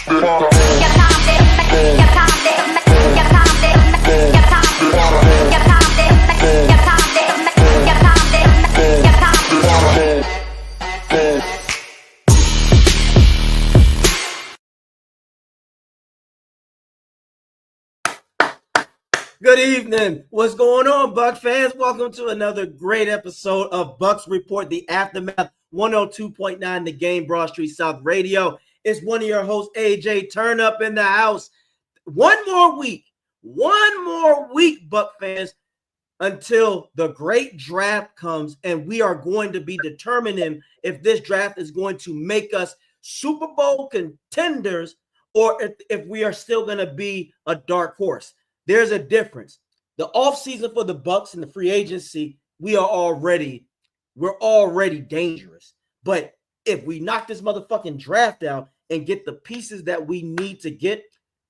Good evening. What's going on, Bucs fans? Welcome to another great episode of Bucs Report, the Aftermath, 102.9 The Game, Broad Street South Radio. It's one of your hosts, AJ Turn Up in the house. One more week, Bucs fans, until the great draft comes, and we are going to be determining if this draft is going to make us Super Bowl contenders or if we are still going to be a dark horse. There's a difference. The offseason for the Bucs and the free agency, we're already dangerous. But if we knock this motherfucking draft out and get the pieces that we need to get,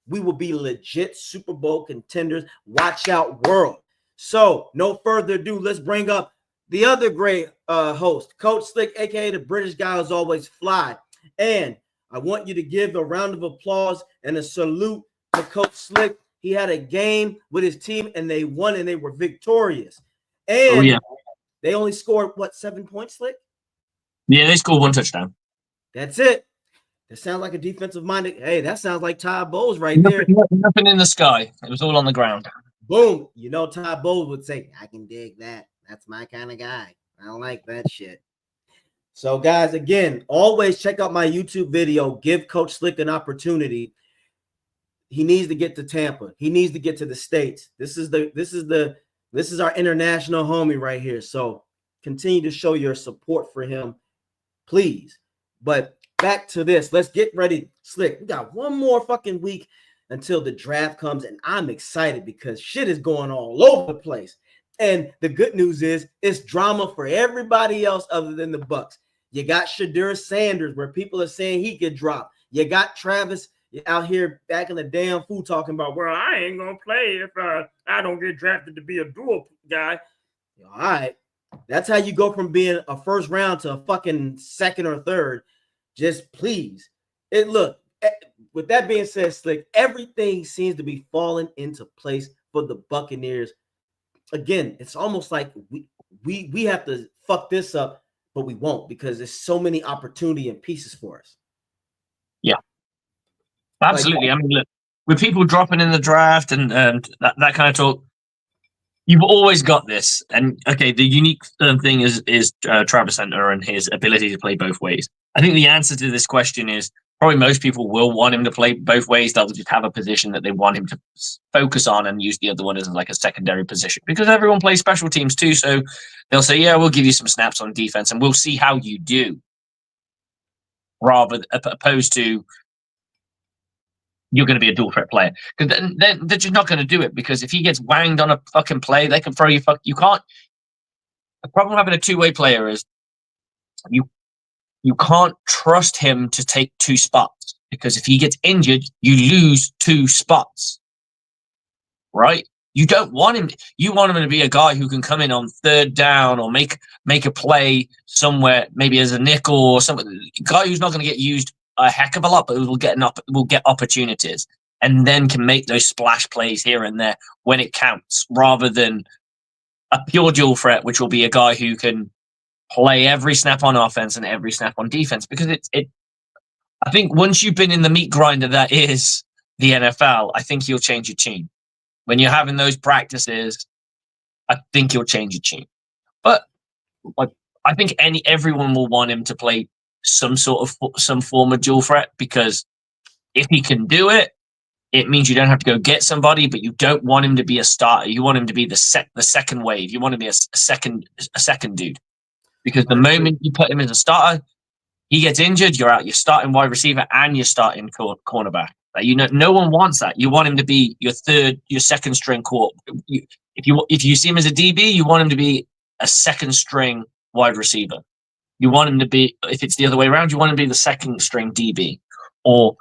we will be legit Super Bowl contenders. Watch out, world. So, no further ado, let's bring up the other great host, Coach Slick, aka the British guy who's always fly. And I want you to give a round of applause and a salute to Coach Slick. He had a game with his team, and they won, and they were victorious. And they only scored, 7 points, Slick? Yeah, they scored one touchdown. That's it. That sounds like a defensive-minded. Hey, that sounds like Todd Bowles right there. Nothing in the sky. It was all on the ground. Boom. You know, Todd Bowles would say, I can dig that. That's my kind of guy. I don't like that shit. So, guys, again, always check out my YouTube video. Give Coach Slick an opportunity. He needs to get to Tampa. He needs to get to the States. This is our international homie right here. So continue to show your support for him, please. But back to this. Let's get ready. Slick, we got one more fucking week until the draft comes, and I'm excited because shit is going all over the place. And the good news is it's drama for everybody else other than the Bucs. You got Shadur Sanders, where people are saying he could drop. You got Travis out here back in the damn fool talking about, well, I ain't gonna play if I don't get drafted to be a dual guy. All right, that's how you go from being a first round to a fucking second or third. Just please, with that being said, Slick, everything seems to be falling into place for the Buccaneers. Again, it's almost like we have to fuck this up, but we won't, because there's so many opportunity and pieces for us. Yeah. Absolutely. I mean, look, with people dropping in the draft and that kind of talk, you've always got this. And okay, the unique thing is Travis Hunter and his ability to play both ways. I think the answer to this question is probably most people will want him to play both ways. They'll just have a position that they want him to focus on and use the other one as like a secondary position, because everyone plays special teams too. So they'll say, yeah, we'll give you some snaps on defense and we'll see how you do, rather opposed to you're going to be a dual threat player. Because then they're just not going to do it, because if he gets wanged on a fucking play, they can throw you. You can't. The problem having a two-way player is you can't trust him to take two spots, because if he gets injured, you lose two spots. Right? You don't want him. You want him to be a guy who can come in on third down or make a play somewhere, maybe as a nickel or something. A guy who's not going to get used a heck of a lot, but will get opportunities and then can make those splash plays here and there when it counts, rather than a pure dual threat, which will be a guy who can play every snap on offense and every snap on defense. Because I think once you've been in the meat grinder that is the NFL, I think you'll change your team. When you're having those practices, I think you'll change your team. But I think everyone will want him to play some form of dual threat, because if he can do it, it means you don't have to go get somebody, but you don't want him to be a starter. You want him to be the second wave. You want to be a second dude, because the moment you put him as a starter, he gets injured, you're out. You're starting wide receiver and you're starting cornerback. Like, no one wants that. You want him to be your second string If you see him as a DB, you want him to be a second string wide receiver. You want him to be, if it's the other way around, you want him to be the second string DB or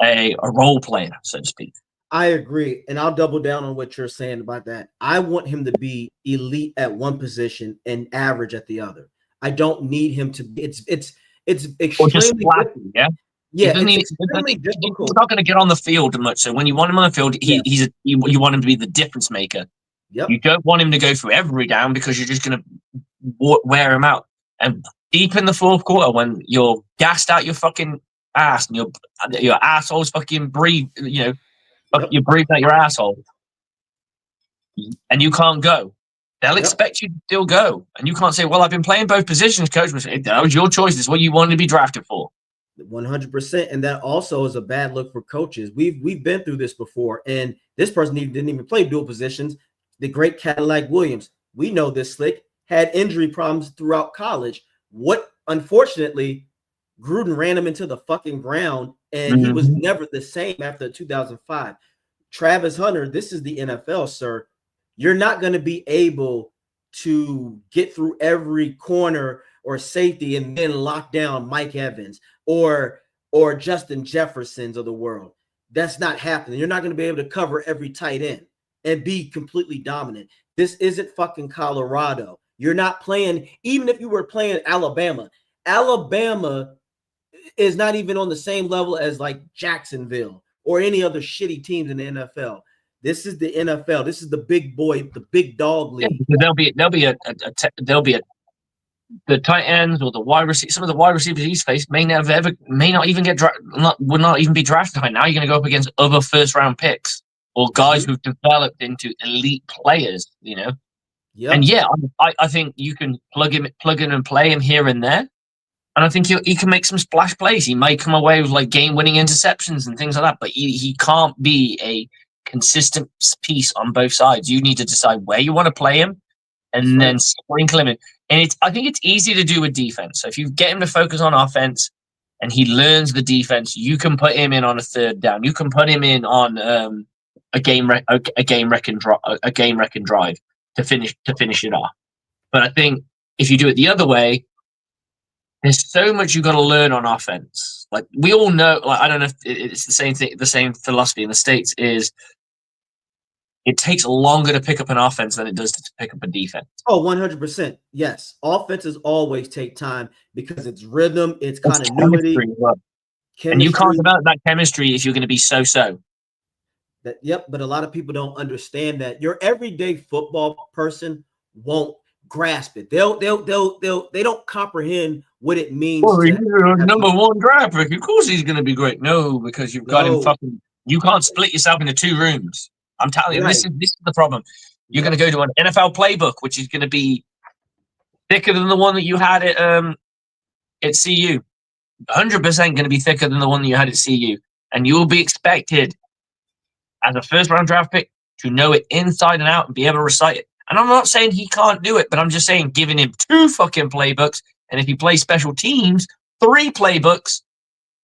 a role player, so to speak. I agree, and I'll double down on what you're saying about that. I want him to be elite at one position and average at the other. I don't need him to be. It's extremely flashy, yeah. Yeah, it's He's extremely difficult. not going to get on the field much. So when you want him on the field, you want him to be the difference maker. Yep. You don't want him to go through every down because you're just going to wear him out. And deep in the fourth quarter, when you're gassed out your fucking ass and your asshole's fucking breathe, you're breathing out your asshole, and you can't go. They'll expect you to still go, and you can't say, "Well, I've been playing both positions, coach." That was your choice. It's what you wanted to be drafted for. 100%, and that also is a bad look for coaches. We've been through this before, and this person didn't even play dual positions. The great Cadillac Williams, we know this slick, had injury problems throughout college. What unfortunately, Gruden ran him into the fucking ground, and he was never the same after 2005. Travis Hunter, this is the NFL, sir. You're not going to be able to get through every corner or safety and then lock down Mike Evans or Justin Jeffersons of the world. That's not happening. You're not going to be able to cover every tight end and be completely dominant. This isn't fucking Colorado. You're not playing, even if you were playing Alabama. Alabama is not even on the same level as like Jacksonville or any other shitty teams in the NFL. This is the NFL. This is the big boy, the big dog league. Yeah, there'll be the tight ends or the wide receiver. Some of the wide receivers he's faced may not even would not even be drafted high. Now you're going to go up against other first round picks or guys who've developed into elite players. Yep. And yeah, I think you can plug in and play him here and there. And I think he can make some splash plays. He might come away with like game-winning interceptions and things like that, but he can't be a consistent piece on both sides. You need to decide where you want to play him and then sprinkle him in. And I think it's easy to do with defense. So if you get him to focus on offense and he learns the defense, you can put him in on a third down. You can put him in on a game wrecking drive to finish it off. But I think if you do it the other way, there's so much you got to learn on offense. Like we all know, like I don't know if it's the same thing. The same philosophy in the States is it takes longer to pick up an offense than it does to pick up a defense. Oh, 100%. Yes, offenses always take time because it's rhythm, it's continuity, chemistry. And you can't develop that chemistry if you're going to be so. But a lot of people don't understand that. Your everyday football person won't grasp it. They don't comprehend what it means. Well, he's number one draft pick. Of course he's going to be great. No, because you've got him fucking. You can't split yourself into two rooms. I'm telling you, this is the problem. You're going to go to an NFL playbook, which is going to be thicker than the one that you had at CU. 100% going to be thicker than the one that you had at CU, and you will be expected as a first-round draft pick to know it inside and out and be able to recite it. And I'm not saying he can't do it, but I'm just saying giving him 2 fucking playbooks, and if he plays special teams, 3 playbooks,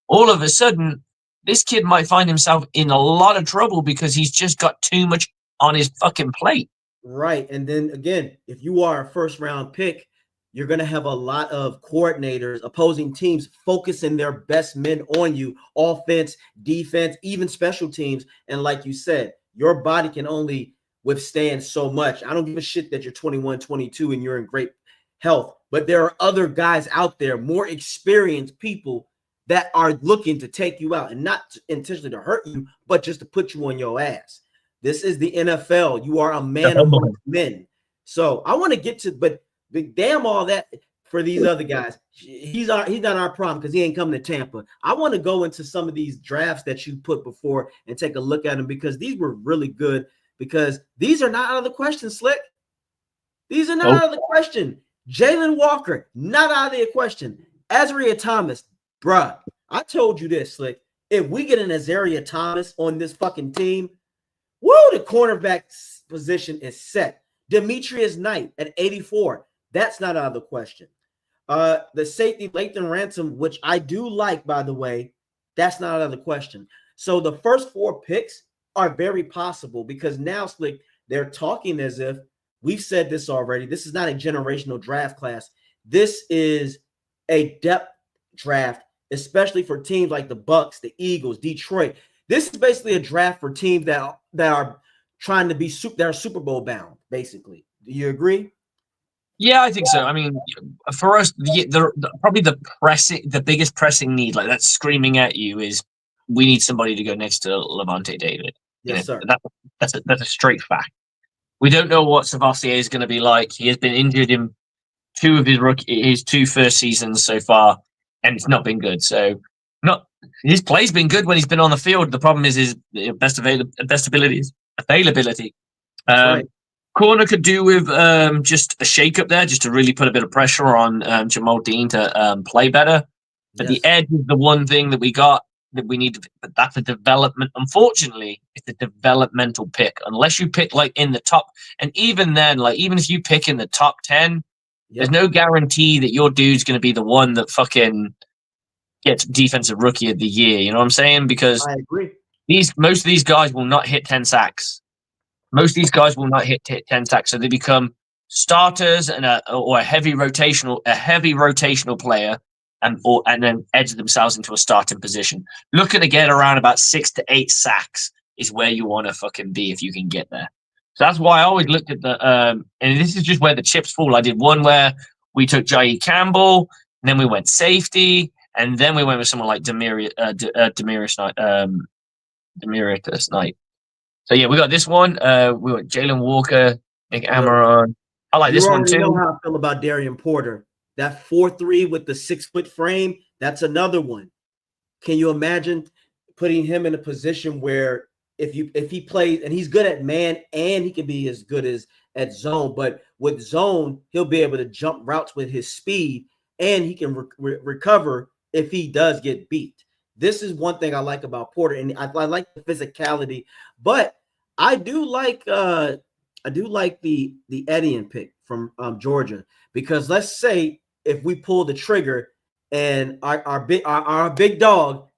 all of a sudden, this kid might find himself in a lot of trouble because he's just got too much on his fucking plate. Right. And then again, if you are a first-round pick, you're going to have a lot of coordinators, opposing teams focusing their best men on you, offense, defense, even special teams. And like you said, your body can only withstand so much. I don't give a shit that you're 21, 22 and you're in great health, but there are other guys out there, more experienced people that are looking to take you out, and not intentionally to hurt you, but just to put you on your ass. This is the NFL. You are a man among men. So I want to get to, but damn all that for these other guys. He's not our problem because he ain't coming to Tampa. I want to go into some of these drafts that you put before and take a look at them because these were really good. Because these are not out of the question, Slick. These are not out of the question. Jalen Walker, not out of the question. Azaria Thomas, bruh, I told you this, Slick. If we get an Azaria Thomas on this fucking team, woo, the cornerback position is set. Demetrius Knight at 84, that's not out of the question. The safety, Lathan Ransom, which I do like, by the way, that's not out of the question. So the first 4 picks are very possible because now, Slick, they're talking as if we've said this already. This is not a generational draft class. This is a depth draft, especially for teams like the Bucs, the Eagles, Detroit. This is basically a draft for teams that are trying to be that are Super Bowl bound, basically. Do you agree? Yeah, I think so. I mean, for us, probably the biggest pressing need, like that's screaming at you, is we need somebody to go next to Levante David. You know, Yes, sir. that's a straight fact. We don't know what Savassier is going to be like. He has been injured in his two first seasons so far, and it's not been good. So, not his play's been good when he's been on the field. The problem is his best availability. That's right. Corner could do with just a shake up there, just to really put a bit of pressure on Jamal Dean to play better. But the Yes. edge is the one thing that we got that we need. But that's a development. Unfortunately, it's a developmental pick. Unless you pick like in the top, and even then, like even if you pick in the top 10, there's Yep. no guarantee that your dude's going to be the one that fucking gets defensive rookie of the year. You know what I'm saying? Because I agree. most of these guys will not hit 10 sacks. Most of these guys will not hit 10 sacks, so they become starters and a heavy rotational player, and then edge themselves into a starting position. Looking to get around about 6 to 8 sacks is where you want to fucking be if you can get there. So that's why I always looked at the and this is just where the chips fall. I did one where we took Jair Campbell, and then we went safety, and then we went with someone like Demirius Knight. So yeah, we got this one. We got Jalen Walker, Nick Look, Amaron. I like you this one already know too. how I feel about Darian Porter. That 4'3" with the 6-foot frame, that's another one. Can you imagine putting him in a position where if he plays and he's good at man and he can be as good as at zone, but with zone, he'll be able to jump routes with his speed and he can recover if he does get beat. This is one thing I like about Porter, and I like the physicality, but I do like the Etienne pick from Georgia, because let's say if we pull the trigger and our big dog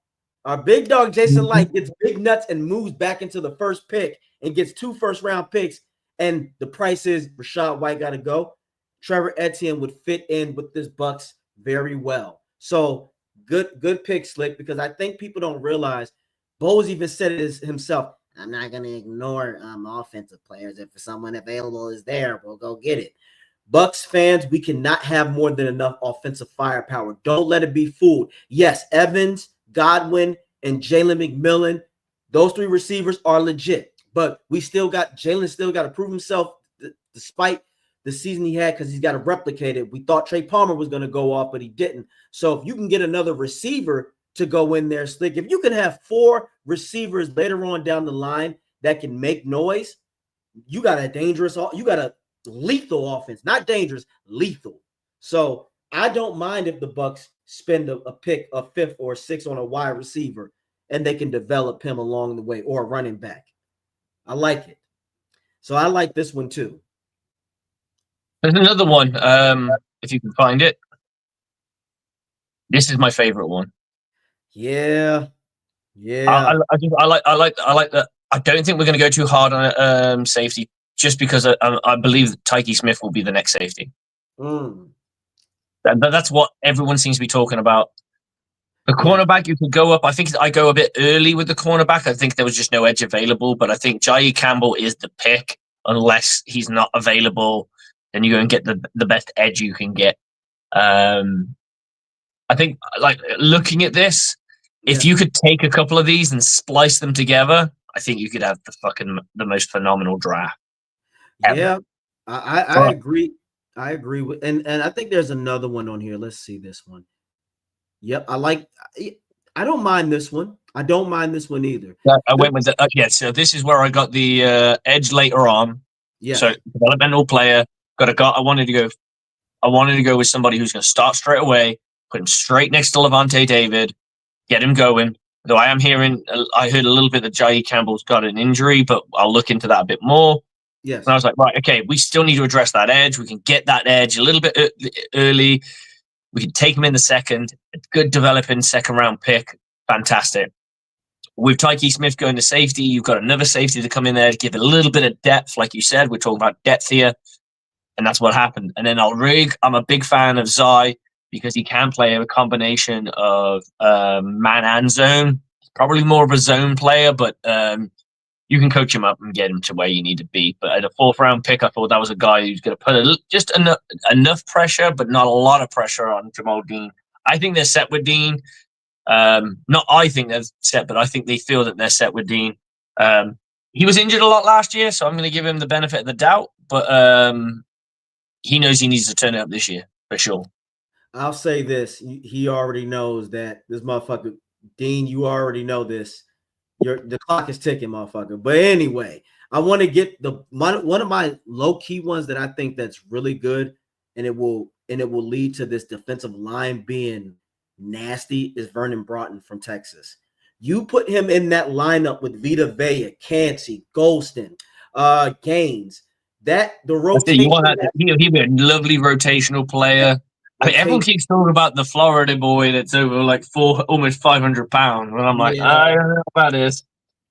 Jason Mhm. Light gets big nuts and moves back into the first pick and gets 2 first-round picks, and the price is Rachaad White got to go. Trevor Etienne would fit in with this Bucs very well. So good pick, Slick, because I think people don't realize Bose even said it himself. I'm not going to ignore offensive players. If someone available is there, we'll go get it. Bucs fans, we cannot have more than enough offensive firepower. Don't let it be fooled. Yes, Evans, Godwin, and Jalen McMillan, those 3 receivers are legit. But Jalen still got to prove himself despite the season he had, because he's got to replicate it. We thought Trey Palmer was going to go off, but he didn't. So if you can get another receiver to go in there, Slick, if you can have 4 receivers later on down the line that can make noise, you got a lethal offense, not dangerous, lethal. So I don't mind if the Bucs spend a pick, a 5th or 6th on a wide receiver, and they can develop him along the way, or a running back. I like it. So I like this one too. There's another one. If you can find it, this is my favorite one. Yeah, yeah. I like that. I don't think we're going to go too hard on safety, just because I believe that Tyke Smith will be the next safety. That's what everyone seems to be talking about. The cornerback, you could go up. I think I go a bit early with the cornerback. I think there was just no edge available, but I think Jair Campbell is the pick unless he's not available. Then you go and get the best edge you can get. I think, like, looking at this, if you could take a couple of these and splice them together, I think you could have the most phenomenal draft ever. Yeah, I agree. I agree with, and I think there's another one on here. Let's see this one. Yep, I don't mind this one. I don't mind this one either. I went with so this is where I got the edge later on. Yeah. So developmental player, got a guy. I wanted to go with somebody who's going to start straight away, put him straight next to Levante David, get him going. Though I heard a little bit that Jair Campbell's got an injury, but I'll look into that a bit more. Yes. And I was like, right, okay, we still need to address that edge. We can get that edge a little bit early. We can take him in the second. A good developing second-round pick. Fantastic. With Tyke Smith going to safety, you've got another safety to come in there to give a little bit of depth. Like you said, we're talking about depth here. And that's what happened. And then I'm a big fan of Zai because he can play a combination of man and zone. He's probably more of a zone player, but you can coach him up and get him to where you need to be. But at a 4th round pick, I thought that was a guy who's going to put just enough pressure, but not a lot of pressure on Jamal Dean. I think they're set with Dean. Not I think they're set, but I think they feel that they're set with Dean. He was injured a lot last year, so I'm going to give him the benefit of the doubt. But he knows he needs to turn it up this year for sure. I'll say this: he already knows that this motherfucker, Dean. You already know this. The clock is ticking, motherfucker. But anyway, I want to get one of my low key ones that I think that's really good, and it will lead to this defensive line being nasty. Is Vernon Broughton from Texas? You put him in that lineup with Vita Vea, Cansey, Golston, Gaines. That the rotation. You want that? He'll be a lovely rotational player. I mean, everyone keeps talking about the Florida boy that's over like almost 500 pounds. And I'm like, I don't know about this.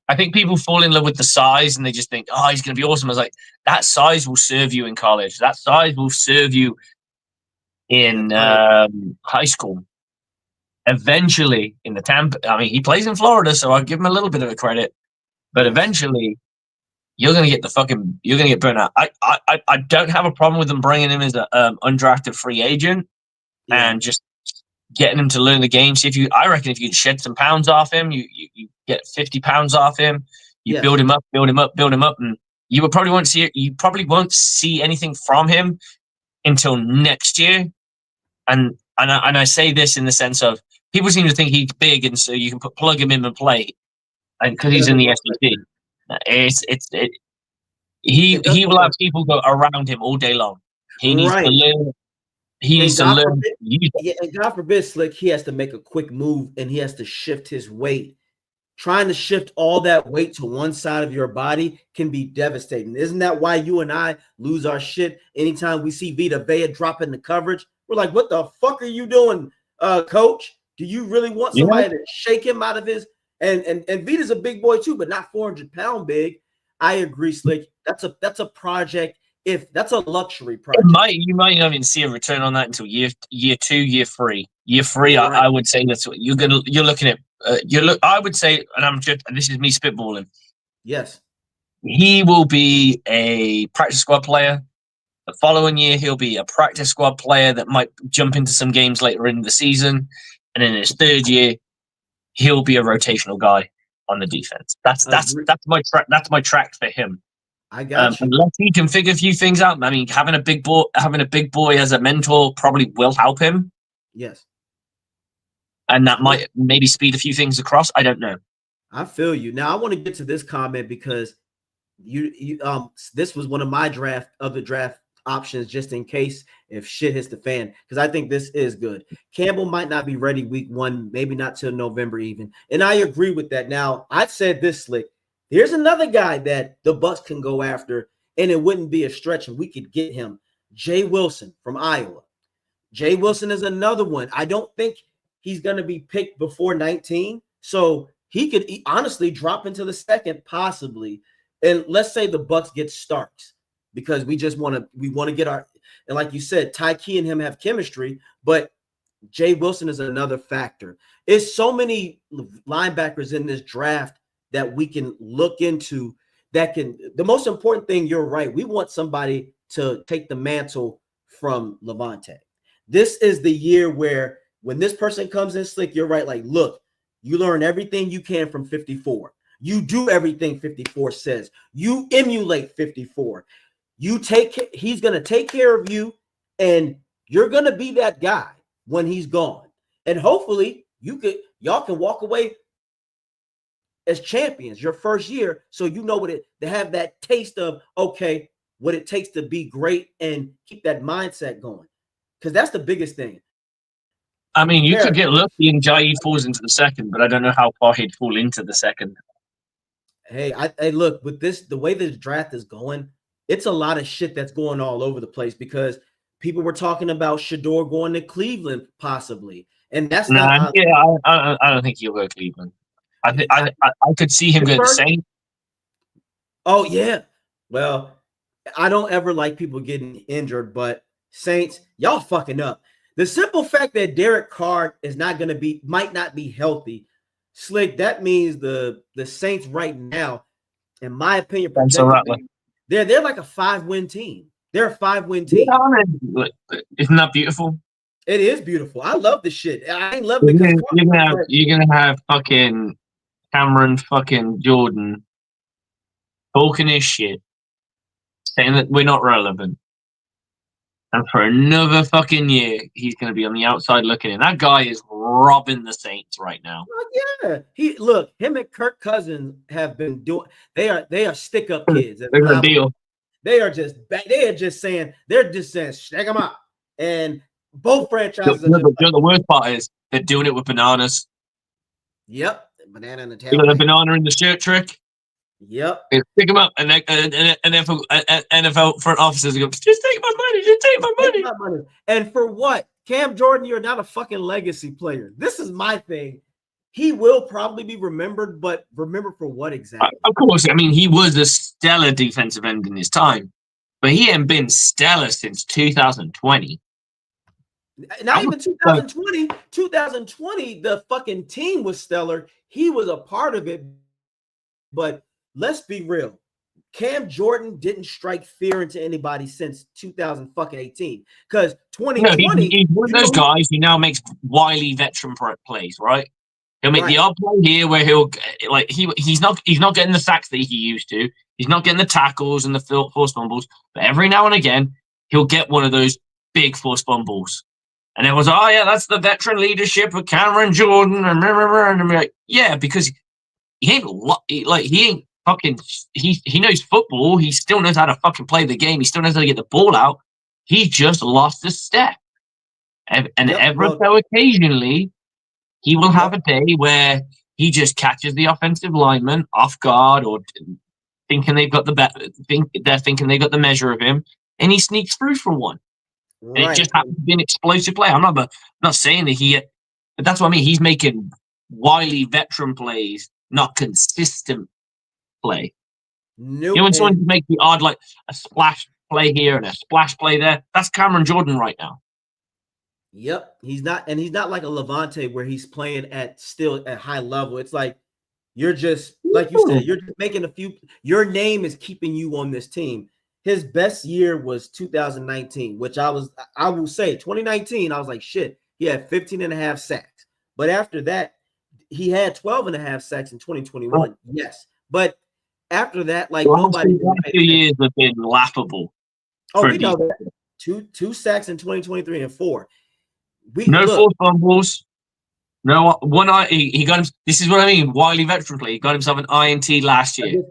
I think people fall in love with the size and they just think, oh, he's going to be awesome. I was like, that size will serve you in college. That size will serve you in high school. Eventually, in the Tampa, I mean, he plays in Florida, so I'll give him a little bit of a credit. But eventually, you're going to get burnt out. I don't have a problem with them bringing him as an undrafted free agent and just getting him to learn the game. See I reckon if you can shed some pounds off him, you get 50 pounds off him, you build him up, and you probably won't see anything from him until next year. And I say this in the sense of people seem to think he's big, and so you can plug him in and play, and because he's in the SEC. He will have people go around him all day long. He needs to learn. He needs to learn. And God forbid, Slick, he has to make a quick move and he has to shift his weight. Trying to shift all that weight to one side of your body can be devastating. Isn't that why you and I lose our shit anytime we see Vita Vea dropping the coverage? We're like, what the fuck are you doing, coach? Do you really want somebody to shake him out of his? And Vita's a big boy too, but not 400-pound big. I agree, Slick. That's a project. If that's a luxury project, you might not even see a return on that until year 2, year 3. Year 3, I would say that's what you're looking at. I would say, and this is me spitballing. Yes, he will be a practice squad player. The following year, he'll be a practice squad player that might jump into some games later in the season, and in his 3rd year, he'll be a rotational guy on the defense. That's my track. That's my track for him. I got you. Unless he can figure a few things out. I mean, having a big boy as a mentor probably will help him. Yes. And that might maybe speed a few things across. I don't know. I feel you. Now I want to get to this comment because this was one of my draft options just in case if shit hits the fan, because I think this is good. Campbell might not be ready week 1, maybe not till November even. And I agree with that. Now, I said this, Slick. Here's another guy that the Bucs can go after, and it wouldn't be a stretch, and we could get him. Jay Wilson from Iowa. Jay Wilson is another one. I don't think he's going to be picked before 19, so he could honestly drop into the 2nd possibly. And let's say the Bucs get Starks because we want to get our, and like you said, Ty Key and him have chemistry, but Jay Wilson is another factor. It's so many linebackers in this draft that we can look into that can, the most important thing, you're right, we want somebody to take the mantle from Levante. This is the year where when this person comes in, Slick, you're right, like, look, you learn everything you can from 54. You do everything 54 says. You emulate 54. He's going to take care of you, and you're going to be that guy when he's gone. And hopefully y'all can walk away as champions your first year, so you know what to have that taste of, okay, what it takes to be great and keep that mindset going, because that's the biggest thing. I mean, you could get lucky and Jai falls into the 2nd, but I don't know how far he'd fall into the 2nd. Hey, I look, with this, the way this draft is going, it's a lot of shit that's going all over the place, because people were talking about Shador going to Cleveland possibly, and that's not. I don't think he'll go to Cleveland. I could see him go to the Saints. Oh yeah, well, I don't ever like people getting injured, but Saints, y'all fucking up. The simple fact that Derek Carr might not be healthy, Slick, that means the Saints right now In my opinion, Spencer Rattler. they're like a 5-win team. They're a 5-win team. Isn't that beautiful? It is beautiful. I love this shit. I ain't loving it because you're gonna have fucking Cameron fucking Jordan talking his shit, saying that we're not relevant. And for another fucking year, he's going to be on the outside looking in. That guy is robbing the Saints right now. Yeah, him and Kirk Cousins have been doing. They are stick up kids. They're a deal. They are just saying shake them up. And both franchises. The worst part is they're doing it with bananas. Yep, banana in the tail. You got a banana in the shirt trick. Yep. Pick them up, and NFL front officers go, just take my money. Just take my money. And for what? Cam Jordan, you're not a fucking legacy player. This is my thing. He will probably be remembered, but remember for what exactly? Of course. I mean, he was a stellar defensive end in his time, but he ain't been stellar since 2020. Not even 2020. 2020, the fucking team was stellar. He was a part of it, but let's be real. Cam Jordan didn't strike fear into anybody since 2018. Because 2020, he's one of those guys who now makes wily veteran plays, right? He'll make the odd play here where he's not getting the sacks that he used to. He's not getting the tackles and the forced fumbles, but every now and again he'll get one of those big forced fumbles. And everyone's like, oh yeah, that's the veteran leadership of Cameron Jordan, and I'm like, yeah, because he ain't fucking. He knows football. He still knows how to fucking play the game. He still knows how to get the ball out. He just lost a step, and so occasionally he will have a day where he just catches the offensive lineman off guard, or thinking they've got thinking they got the measure of him, and he sneaks through for one. And it just happens to be an explosive play. I'm not saying that but that's what I mean. He's making wily veteran plays, not consistent play. You know when someone makes the odd, like a splash play here and a splash play there, that's Cameron Jordan right now. Yep. He's not like a Levante where he's playing at high level. It's like you're just, like you said, you're just making your name is keeping you on this team. His best year was 2019, which I will say 2019, I was like, shit, he had 15.5 sacks. But after that, he had 12.5 sacks in 2021. Yes. But after that, like nobody. 2 years have been laughable. Oh, we know that. Two sacks in 2023 and 4. Forced fumbles. No one. He got him. This is what I mean. Wily veteran play. He got himself an INT last year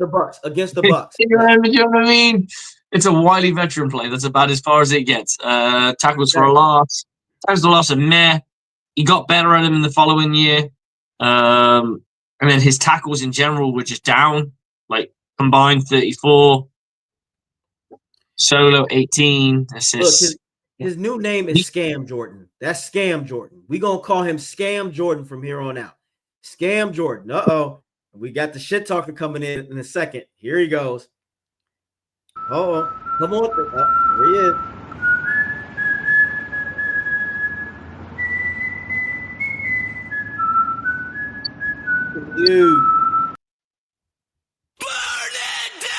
against the Bucs. You know what I mean? It's a wily veteran play. That's about as far as it gets. Tackles for a loss. Tackles for a loss, and meh. He got better at him in the following year. And then his tackles in general were just down, like combined 34. Solo 18. Assists. Look, his new name is Scam Jordan. That's Scam Jordan. We're going to call him Scam Jordan from here on out. Scam Jordan. Uh-oh. We got the shit talker coming in a second. Here he goes. Uh-oh. Come on. Oh, here he is. Dude. Burn it down!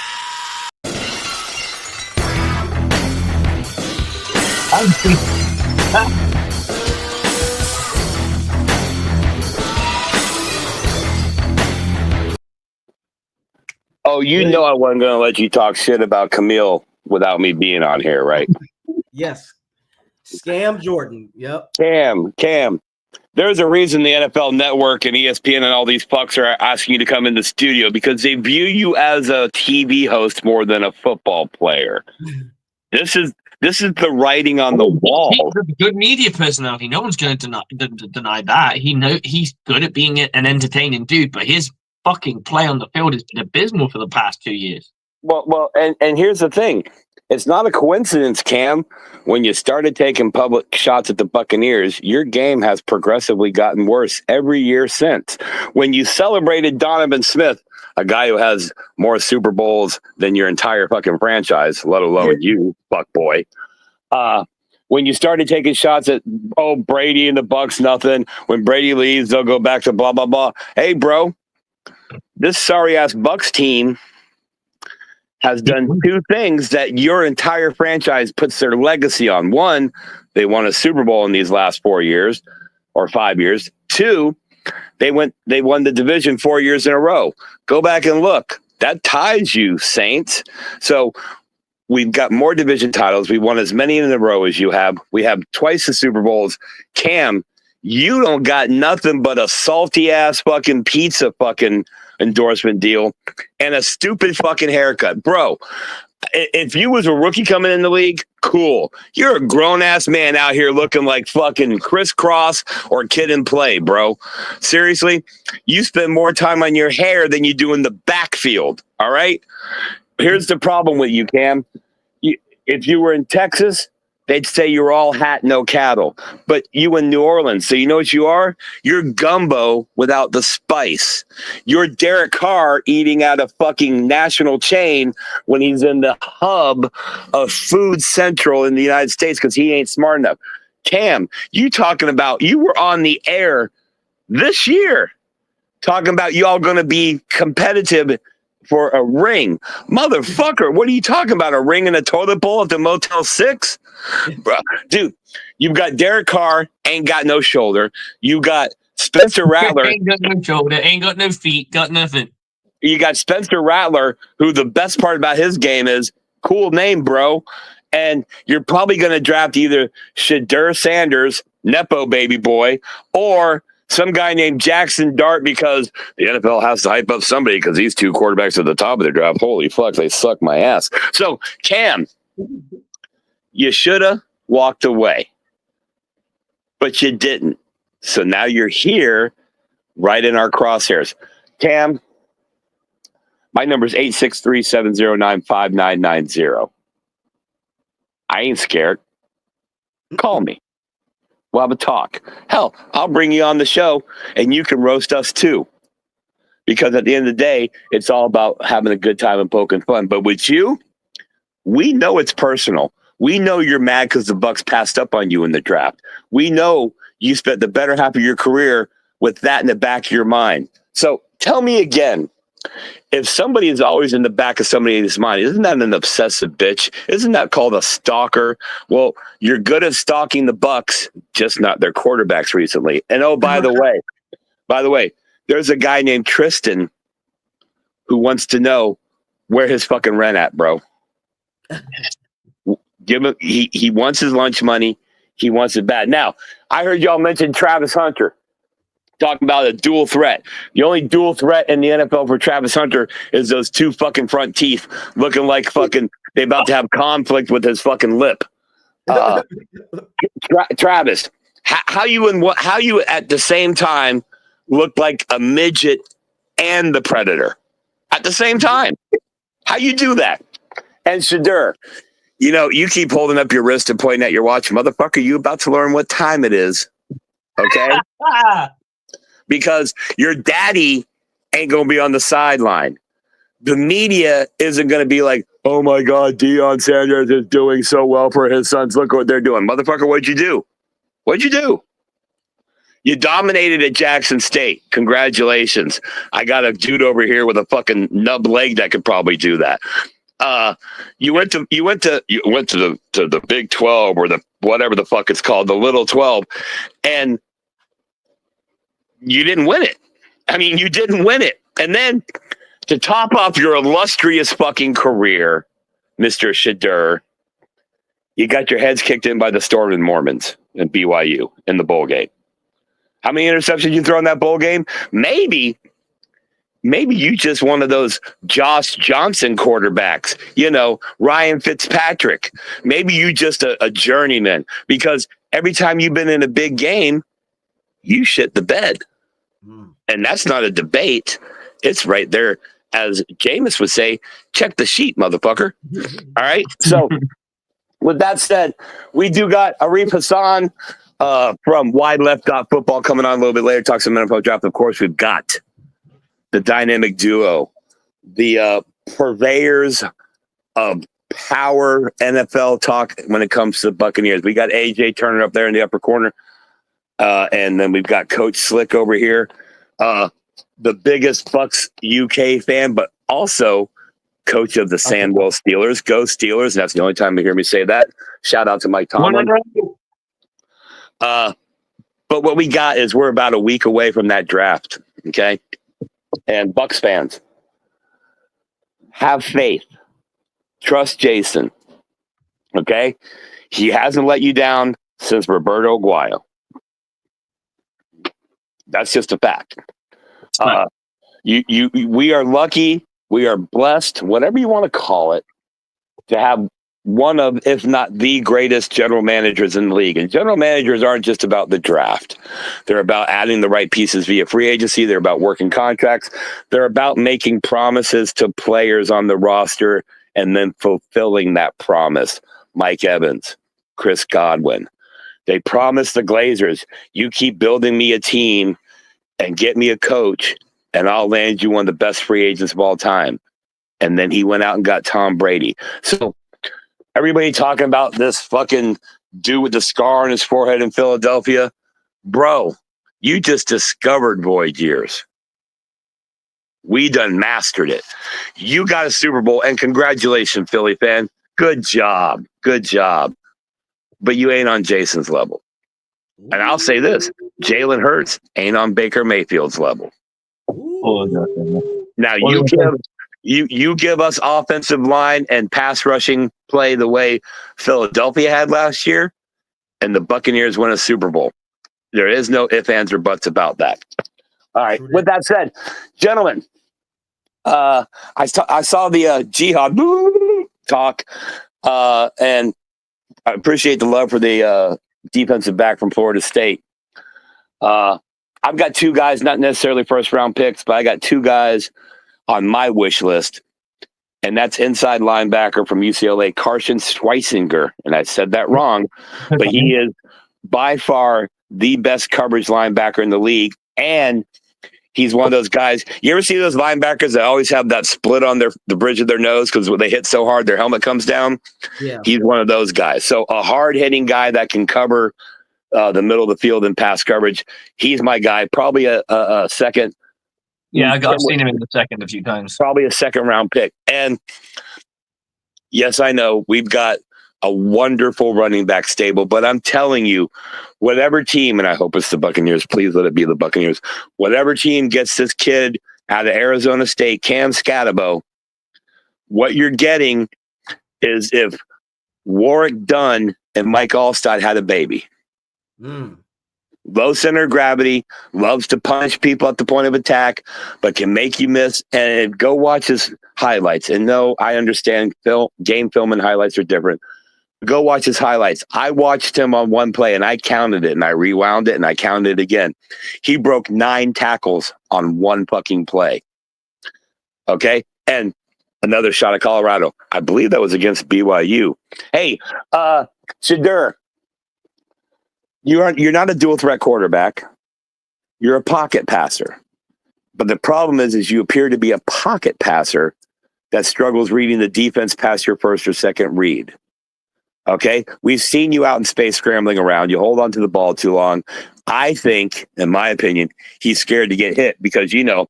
Oh, you know I wasn't going to let you talk shit about Camille without me being on here, right? Yes. Scam Jordan. Yep. Cam. There's a reason the NFL Network and ESPN and all these fucks are asking you to come in the studio, because they view you as a TV host more than a football player. This is the writing on the wall. He's a good media personality. No one's going to deny that. He's good at being an entertaining dude, but his fucking play on the field has been abysmal for the past 2 years. Well, and here's the thing. It's not a coincidence, Cam. When you started taking public shots at the Buccaneers, your game has progressively gotten worse every year since. When you celebrated Donovan Smith, a guy who has more Super Bowls than your entire fucking franchise, let alone you, fuck boy. When you started taking shots at, Brady and the Bucs, nothing. When Brady leaves, they'll go back to blah, blah, blah. Hey, bro, this sorry-ass Bucs team has done two things that your entire franchise puts their legacy on. One, they won a Super Bowl in these last 4 years or 5 years. Two, they won the division 4 years in a row. Go back and look. That ties you, Saints. So we've got more division titles. We won as many in a row as you have. We have twice the Super Bowls. Cam, you don't got nothing but a salty ass fucking pizza fucking endorsement deal and a stupid fucking haircut. Bro, if you was a rookie coming in the league, cool. You're a grown ass man out here looking like fucking crisscross or Kid and Play, bro. Seriously, you spend more time on your hair than you do in the backfield. All right. Here's the problem with you, Cam. If you were in Texas, they'd say you're all hat, no cattle. But you in New Orleans, so you know what you are? You're gumbo without the spice. You're Derek Carr eating at a fucking national chain when he's in the hub of Food Central in the United States because he ain't smart enough. Cam, you talking about you were on the air this year talking about y'all going to be competitive for a ring. Motherfucker, what are you talking about? A ring and a toilet bowl at the Motel 6? Bro, dude, you've got Derek Carr, ain't got no shoulder. You got Spencer Rattler. Ain't got no shoulder, ain't got no feet, got nothing. You got Spencer Rattler, who the best part about his game is cool name, bro. And you're probably going to draft either Shadur Sanders, Nepo baby boy, or some guy named Jackson Dart because the NFL has to hype up somebody because these two quarterbacks at the top of the draft, holy fuck, they suck my ass. So, Cam, you should have walked away, but you didn't. So now you're here right in our crosshairs. Cam, my number is 863-709-5990. I ain't scared. Call me. We'll have a talk. Hell, I'll bring you on the show and you can roast us too. Because at the end of the day, it's all about having a good time and poking fun. But with you, we know it's personal. We know you're mad because the Bucs passed up on you in the draft. We know you spent the better half of your career with that in the back of your mind. So tell me again, if somebody is always in the back of somebody's mind, isn't that an obsessive bitch? Isn't that called a stalker? Well, you're good at stalking the Bucs, just not their quarterbacks recently. And oh, by the way, there's a guy named Tristan who wants to know where his fucking rent at, bro. Give him. He wants his lunch money. He wants it bad. Now, I heard y'all mention Travis Hunter. Talking about a dual threat. The only dual threat in the NFL for Travis Hunter is those two fucking front teeth looking like fucking they about to have conflict with his fucking lip. Travis, how you at the same time look like a midget and the Predator at the same time? How you do that? And Shadur, you know, you keep holding up your wrist and pointing at your watch. Motherfucker, you about to learn what time it is. Okay? Because your daddy ain't going to be on the sideline. The media isn't going to be like, oh my God, Deion Sanders is doing so well for his sons. Look what they're doing. Motherfucker, what'd you do? What'd you do? You dominated at Jackson State. Congratulations. I got a dude over here with a fucking nub leg that could probably do that. You went to the Big 12 or the whatever the fuck it's called, the Little 12, and you didn't win it. I mean, you didn't win it. And then to top off your illustrious fucking career, Mr. Shadur, you got your heads kicked in by the Stormin' Mormons and BYU in the bowl game. How many interceptions you throw in that bowl game? Maybe you just one of those Josh Johnson quarterbacks, you know, Ryan Fitzpatrick. Maybe you just a journeyman because every time you've been in a big game, you shit the bed. And that's not a debate. It's right there. As Jameis would say, check the sheet, motherfucker. All right. So with that said, we do got Arif Hasan from Wide Left Football coming on a little bit later. Talk some NFL draft. Of course, we've got the dynamic duo, the purveyors of power NFL talk when it comes to the Buccaneers. We got AJ Turner up there in the upper corner. And then we've got Coach Slick over here, the biggest Bucs UK fan, but also coach of the Sandwell Steelers. Go Steelers. And that's the only time you hear me say that. Shout out to Mike Tomlin. But what we got is we're about a week away from that draft. Okay. And Bucs fans, have faith. Trust Jason. Okay. He hasn't let you down since Roberto Aguayo. That's just a fact. We are lucky. We are blessed, whatever you want to call it, to have one of, if not the greatest general managers in the league. And general managers aren't just about the draft. They're about adding the right pieces via free agency. They're about working contracts. They're about making promises to players on the roster and then fulfilling that promise. Mike Evans, Chris Godwin. They promised the Glazers, you keep building me a team and get me a coach, and I'll land you one of the best free agents of all time. And then he went out and got Tom Brady. So everybody talking about this fucking dude with the scar on his forehead in Philadelphia, bro, you just discovered void years. We done mastered it. You got a Super Bowl, and congratulations, Philly fan. Good job. Good job. But you ain't on Jason's level. And I'll say this, Jalen Hurts ain't on Baker Mayfield's level. Now you give us offensive line and pass rushing play the way Philadelphia had last year, and the Buccaneers win a Super Bowl. There is no ifs, ands, or buts about that. All right. With that said, gentlemen, I saw the Jihad talk, and I appreciate the love for the defensive back from Florida State. I've got two guys, not necessarily first round picks, but I got two guys on my wish list, and that's inside linebacker from UCLA, Carson Schweisinger. And I said that wrong, but he is by far the best coverage linebacker in the league. And he's one of those guys. You ever see those linebackers that always have that split on the bridge of their nose because when they hit so hard, their helmet comes down? Yeah. He's one of those guys. So a hard-hitting guy that can cover the middle of the field in pass coverage. He's my guy. Probably a second. Yeah, I've seen him in the second a few times. Probably a second-round pick. And yes, I know we've got a wonderful running back stable, but I'm telling you, whatever team, and I hope it's the Buccaneers, please let it be the Buccaneers, whatever team gets this kid out of Arizona State, Cam Scatabo, what you're getting is if Warwick Dunn and Mike Allstott had a baby. Low center of gravity, loves to punish people at the point of attack, but can make you miss. And go watch his highlights. And no, I understand game film and highlights are different. Go watch his highlights. I watched him on one play, and I counted it, and I rewound it, and I counted it again. He broke 9 tackles on one fucking play. Okay? And another shot at Colorado. I believe that was against BYU. Hey, Shadur, you're not a dual threat quarterback. You're a pocket passer. But the problem is you appear to be a pocket passer that struggles reading the defense past your first or second read. Okay? We've seen you out in space scrambling around. You hold on to the ball too long. I think, in my opinion, he's scared to get hit because, it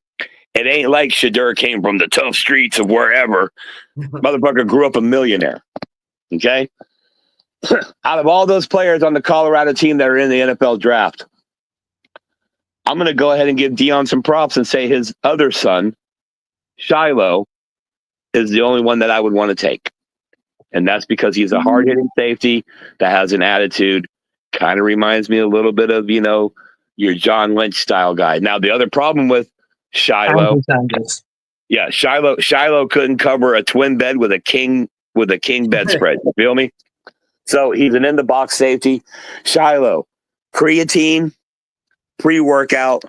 ain't like Shadur came from the tough streets of wherever. Motherfucker grew up a millionaire. Okay? Out of all those players on the Colorado team that are in the NFL draft, I'm going to go ahead and give Dion some props and say his other son, Shiloh, is the only one that I would want to take. And that's because he's a hard-hitting safety that has an attitude. Kind of reminds me a little bit of, your John Lynch style guy. Now, the other problem with Shiloh, Shiloh couldn't cover a twin bed with a king bedspread. You feel me? So he's an in-the-box safety. Shiloh, creatine, pre-workout,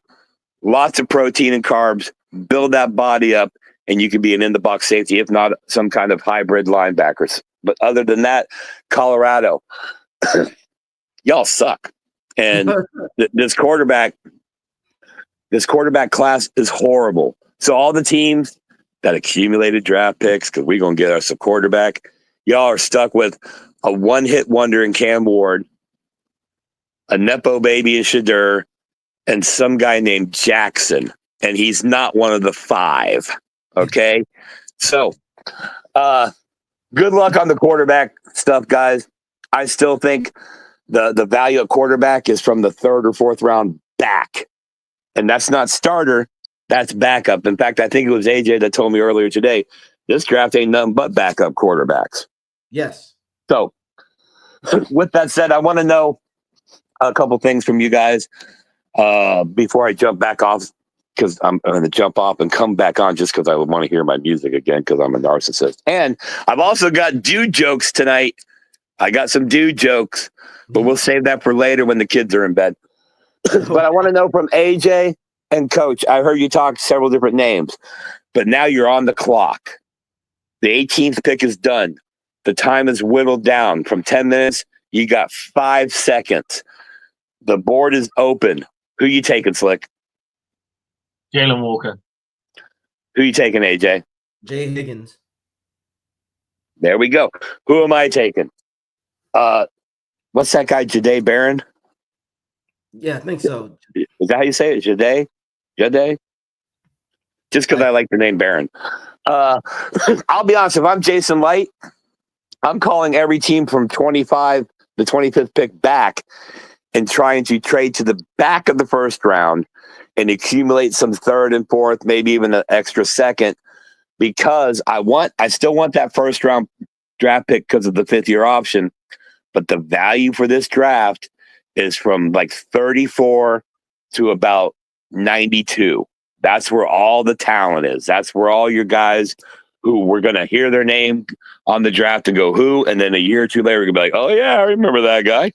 lots of protein and carbs, build that body up, and you can be an in-the-box safety, if not some kind of hybrid linebackers. But other than that, Colorado, y'all suck. And this quarterback class is horrible. So all the teams that accumulated draft picks, because we're going to get us a quarterback, y'all are stuck with a one-hit wonder in Cam Ward, a Nepo baby in Shadur, and some guy named Jackson. And he's not one of the 5. Okay? So Good luck on the quarterback stuff, guys. I still think the value of quarterback is from the 3rd or 4th round back. And that's not starter, that's backup. In fact, I think it was AJ that told me earlier today, this draft ain't nothing but backup quarterbacks. Yes. So, with that said, I want to know a couple things from you guys before I jump back off, because I'm going to jump off and come back on just because I want to hear my music again because I'm a narcissist. And I've also got dude jokes tonight. I got some dude jokes, but we'll save that for later when the kids are in bed. But I want to know from AJ and Coach, I heard you talk several different names, but now you're on the clock. The 18th pick is done. The time is whittled down from 10 minutes. You got 5 seconds. The board is open. Who you taking, Slick? Jalen Walker. Who you taking, AJ? Jay Higgins. There we go. Who am I taking? What's that guy, Jade Barron? Yeah, I think so. Is that how you say it? Jade? Just because I like the name Barron. I'll be honest, if I'm Jason Light, I'm calling every team from 25, the 25th pick back, and trying to trade to the back of the 1st round and accumulate some 3rd and 4th, maybe even an extra 2nd, because I still want that 1st round draft pick because of the 5th year option. But the value for this draft is from like 34 to about 92. That's where all the talent is. That's where all your guys who we're going to hear their name on the draft and go, who? And then a year or two later, we're going to be like, oh, yeah, I remember that guy.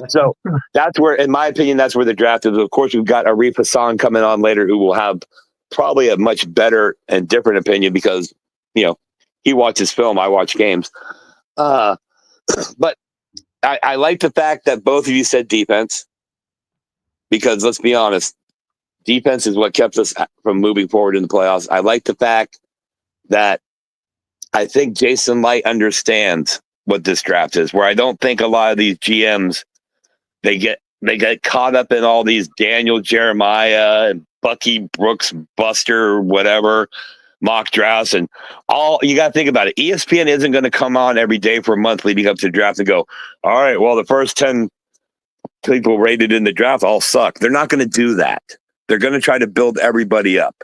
So that's where, in my opinion, that's where the draft is. Of course, we've got Arif Hasan coming on later who will have probably a much better and different opinion because, he watches film. I watch games. But I like the fact that both of you said defense because let's be honest, defense is what kept us from moving forward in the playoffs. I like the fact that I think Jason Light understands what this draft is, where I don't think a lot of these GMs, they get caught up in all these Daniel Jeremiah and Bucky Brooks, Buster, or whatever, mock drafts and all. You got to think about it. ESPN isn't going to come on every day for a month leading up to the draft and go, all right, well, the first 10 people rated in the draft all suck. They're not going to do that. They're going to try to build everybody up.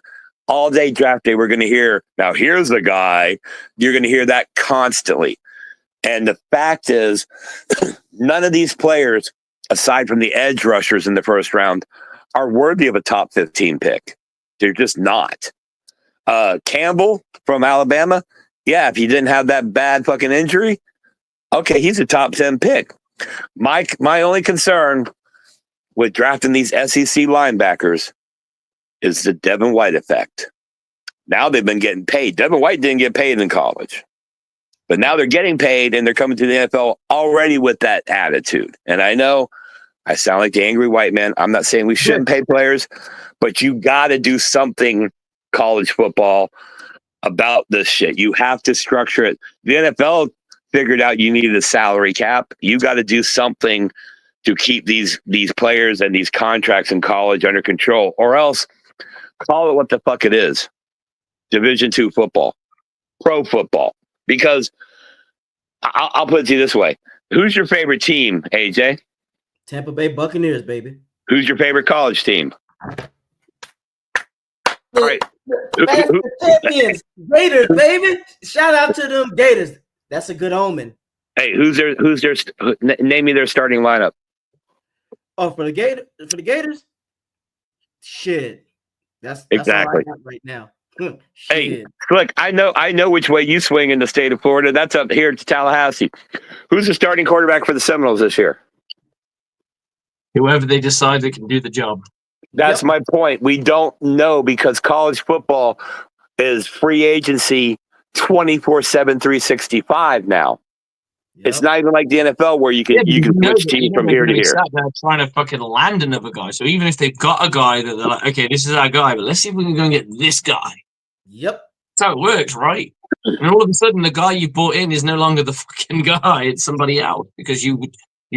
All day draft day, we're going to hear, now here's the guy. You're going to hear that constantly. And the fact is, none of these players, aside from the edge rushers in the 1st round, are worthy of a top 15 pick. They're just not. Campbell from Alabama, yeah, if he didn't have that bad fucking injury, okay, he's a top 10 pick. My only concern with drafting these SEC linebackers is the Devin White effect. Now they've been getting paid. Devin White didn't get paid in college, but now they're getting paid and they're coming to the NFL already with that attitude. And I know I sound like the angry white man. I'm not saying we shouldn't pay players, but you got to do something, college football, about this shit. You have to structure it. The NFL figured out you needed a salary cap. You got to do something to keep these players and these contracts in college under control, or else call it what the fuck it is. Division II football, pro football. Because I'll put it to you this way. Who's your favorite team, AJ? Tampa Bay Buccaneers, baby. Who's your favorite college team? All right. Champions, Gators, baby. Shout out to them Gators. That's a good omen. Hey, name me their starting lineup. Oh, for the Gators? Shit. That's exactly all I got right now. Hey, look, I know which way you swing in the state of Florida. That's up here to Tallahassee. Who's the starting quarterback for the Seminoles this year? Whoever they decide that can do the job. That's my point. We don't know because college football is free agency 24/7, 365 now. Yep. It's not even like the NFL where you can switch teams from here to here. They're trying to fucking land another guy. So even if they've got a guy that they're like, okay, this is our guy, but let's see if we can go and get this guy. Yep. That's how it works, right? And all of a sudden, the guy you brought in is no longer the fucking guy. It's somebody else because you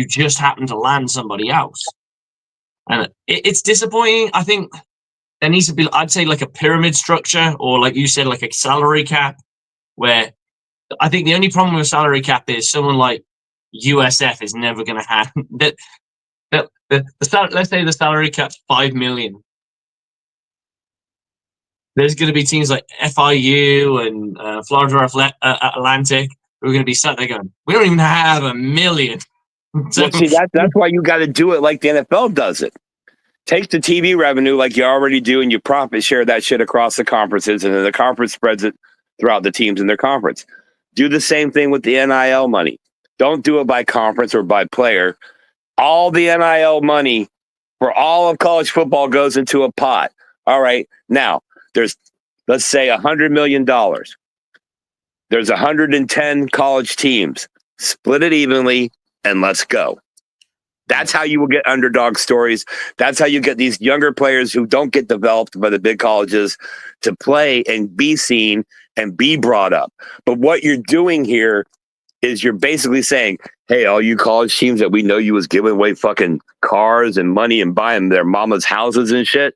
just happen to land somebody else. And it's disappointing. I think there needs to be, I'd say, like a pyramid structure or like you said, like a salary cap where I think the only problem with salary cap is someone like USF is never going to have that. Let's say the salary cap's $5 million. There's going to be teams like FIU and Florida Atlantic who are going to be sat there going, "We don't even have $1 million." So, well, see, that's why you got to do it like the NFL does it. Take the TV revenue like you already do, and you profit share that shit across the conferences, and then the conference spreads it throughout the teams in their conference. Do the same thing with the NIL money. Don't do it by conference or by player. All the NIL money for all of college football goes into a pot. All right. Now, there's, let's say, $100 million. There's 110 college teams. Split it evenly, and let's go. That's how you will get underdog stories. That's how you get these younger players who don't get developed by the big colleges to play and be seen and be brought up. But what you're doing here is you're basically saying, hey, all you college teams that we know you was giving away fucking cars and money and buying their mama's houses and shit,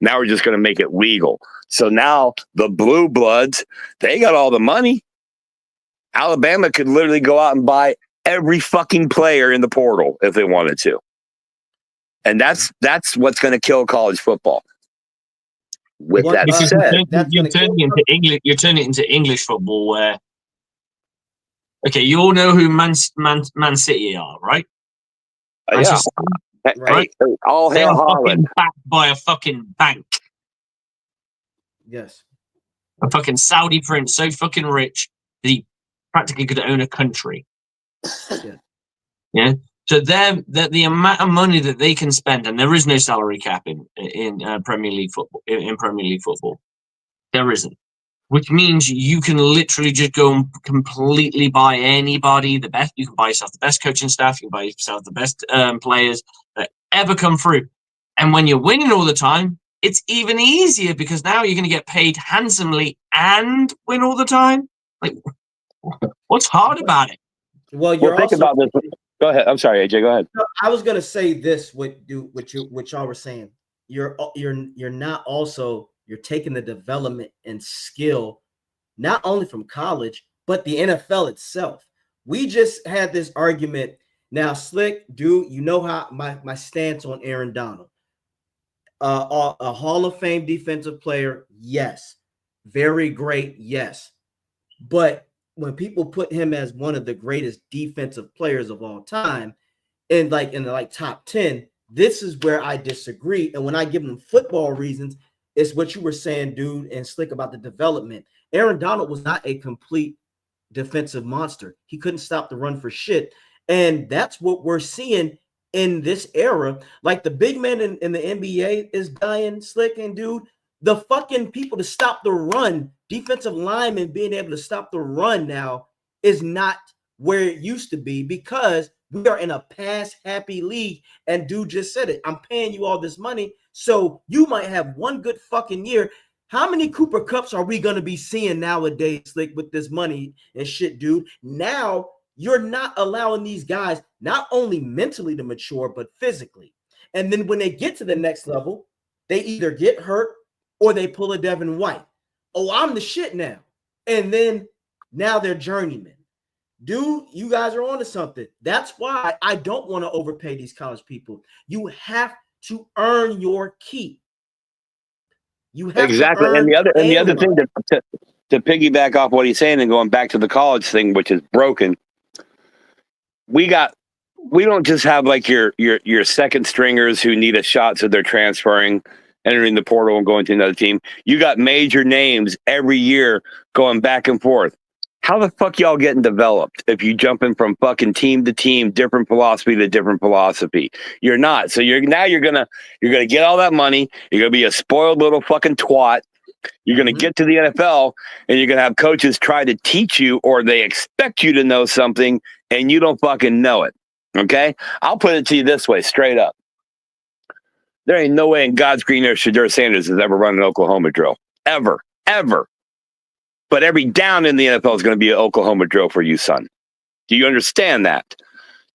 now we're just going to make it legal. So now the blue bloods, they got all the money. Alabama could literally go out and buy every fucking player in the portal if they wanted to. And that's what's going to kill college football. With that said, you're turning it into English football where, okay, you all know who Man City are, right? Yeah. Right? Hey, all They hail are fucking Holland. backed by a fucking bank. Yes. A fucking Saudi prince so fucking rich that he practically could own a country. Yeah. So the amount of money that they can spend, and there is no salary cap in Premier League football. In Premier League football, there isn't, which means you can literally just go and completely buy anybody. The best you can buy yourself the best coaching staff. You can buy yourself the best players that ever come through. And when you're winning all the time, it's even easier because now you're going to get paid handsomely and win all the time. Like, what's hard about it? Well, you're think about this. Go ahead. I'm sorry, AJ. Go ahead. I was gonna say this. What y'all were saying? You're not also you're taking the development and skill not only from college but the NFL itself. We just had this argument. Now, Slick, dude, you know how my stance on Aaron Donald. A Hall of Fame defensive player, yes. Very great, yes. But when people put him as one of the greatest defensive players of all time, in the top 10, this is where I disagree. And when I give him football reasons, it's what you were saying, dude, and Slick about the development. Aaron Donald was not a complete defensive monster. He couldn't stop the run for shit. And that's what we're seeing in this era. Like the big man in the NBA is dying, Slick, and dude, the fucking people to stop the run, defensive linemen being able to stop the run now is not where it used to be because we are in a pass-happy league. And dude just said it. I'm paying you all this money, so you might have one good fucking year. How many Cooper Cups are we going to be seeing nowadays, Slick, with this money and shit, dude? Now you're not allowing these guys not only mentally to mature, but physically. And then when they get to the next level, they either get hurt or they pull a Devin White. Oh, I'm the shit now. And then now they're journeymen. Dude, you guys are onto something. That's why I don't want to overpay these college people. You have to earn your keep. You have exactly. To earn and the other thing to piggyback off what he's saying and going back to the college thing, which is broken. We don't just have like your second stringers who need a shot, so they're transferring, entering the portal and going to another team. You got major names every year going back and forth. How the fuck y'all getting developed if you jumping from fucking team to team, different philosophy to different philosophy? You're not. So you're gonna get all that money. You're gonna be a spoiled little fucking twat. You're gonna get to the NFL and you're gonna have coaches try to teach you, or they expect you to know something and you don't fucking know it. Okay? I'll put it to you this way, straight up. There ain't no way in God's green earth Shadur Sanders has ever run an Oklahoma drill. Ever. But every down in the NFL is going to be an Oklahoma drill for you, son. Do you understand that?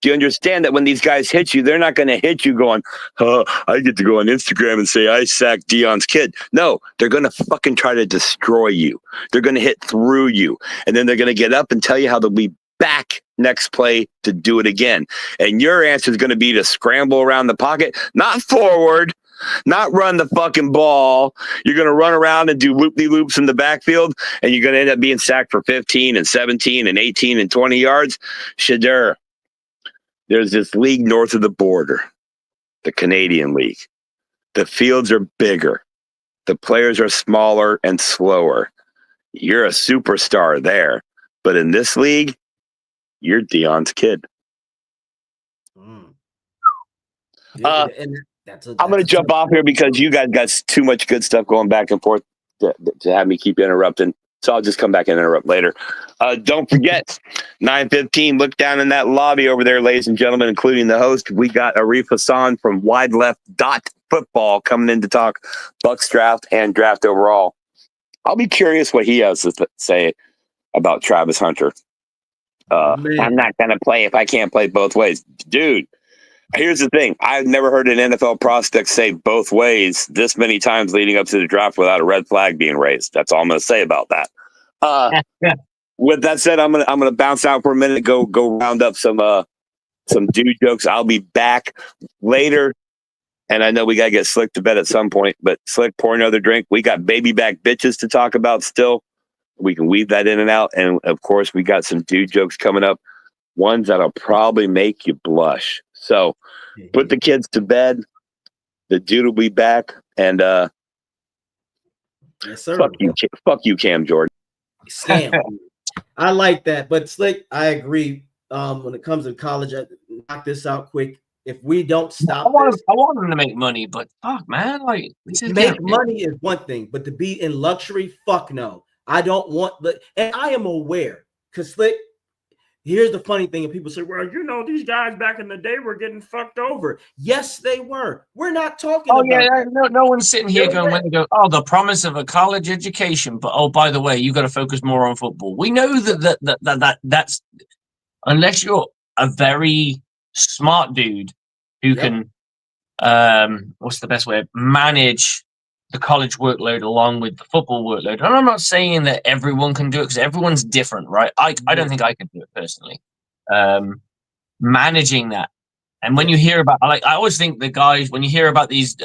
Do you understand that when these guys hit you, they're not going to hit you going, I get to go on Instagram and say I sacked Deion's kid. No, they're going to fucking try to destroy you. They're going to hit through you. And then they're going to get up and tell you how they'll be back next play to do it again. And your answer is going to be to scramble around the pocket, not forward, not run the fucking ball. You're going to run around and do loop-de-loops in the backfield, and you're going to end up being sacked for 15 and 17 and 18 and 20 yards. Shadur. There's this league north of the border, the Canadian League. The fields are bigger. The players are smaller and slower. You're a superstar there. But in this league, you're Deion's kid. I'm going to jump off here because you guys got too much good stuff going back and forth to have me keep interrupting. So I'll just come back and interrupt later. Don't forget, 9:15, look down in that lobby over there, ladies and gentlemen, including the host. We got Arif Hasan from Wide Left Football coming in to talk Bucs draft and draft overall. I'll be curious what he has to say about Travis Hunter. I'm not going to play if I can't play both ways. Dude, here's the thing. I've never heard an NFL prospect say both ways this many times leading up to the draft without a red flag being raised. That's all I'm going to say about that. With that said, I'm gonna bounce out for a minute, go round up some dude jokes. I'll be back later. And I know we got to get Slick to bed at some point, but Slick, pour another drink. We got baby back bitches to talk about still. We can weave that in and out. And, of course, we got some dude jokes coming up, ones that'll probably make you blush. So put the kids to bed. The dude will be back. And yes, sir. Fuck you, Cam Jordan. Scam. I like that. But, Slick, I agree. When it comes to college, knock this out quick. If we don't stop I want them to make money, but fuck, man, like make money is one thing, but to be in luxury, fuck no. I don't want and I am aware, because Slick, here's the funny thing, and people say, well, you know, these guys back in the day were getting fucked over. Yes, they were. We're not talking about that. No one's sitting here going, oh, the promise of a college education, but oh, by the way, you got to focus more on football. We know that's unless you're a very smart dude who can what's the best way, manage the college workload along with the football workload. And I'm not saying that everyone can do it, because everyone's different, right? I don't think I can do it personally. Managing that. And when you hear about, I always think the guys, when you hear about these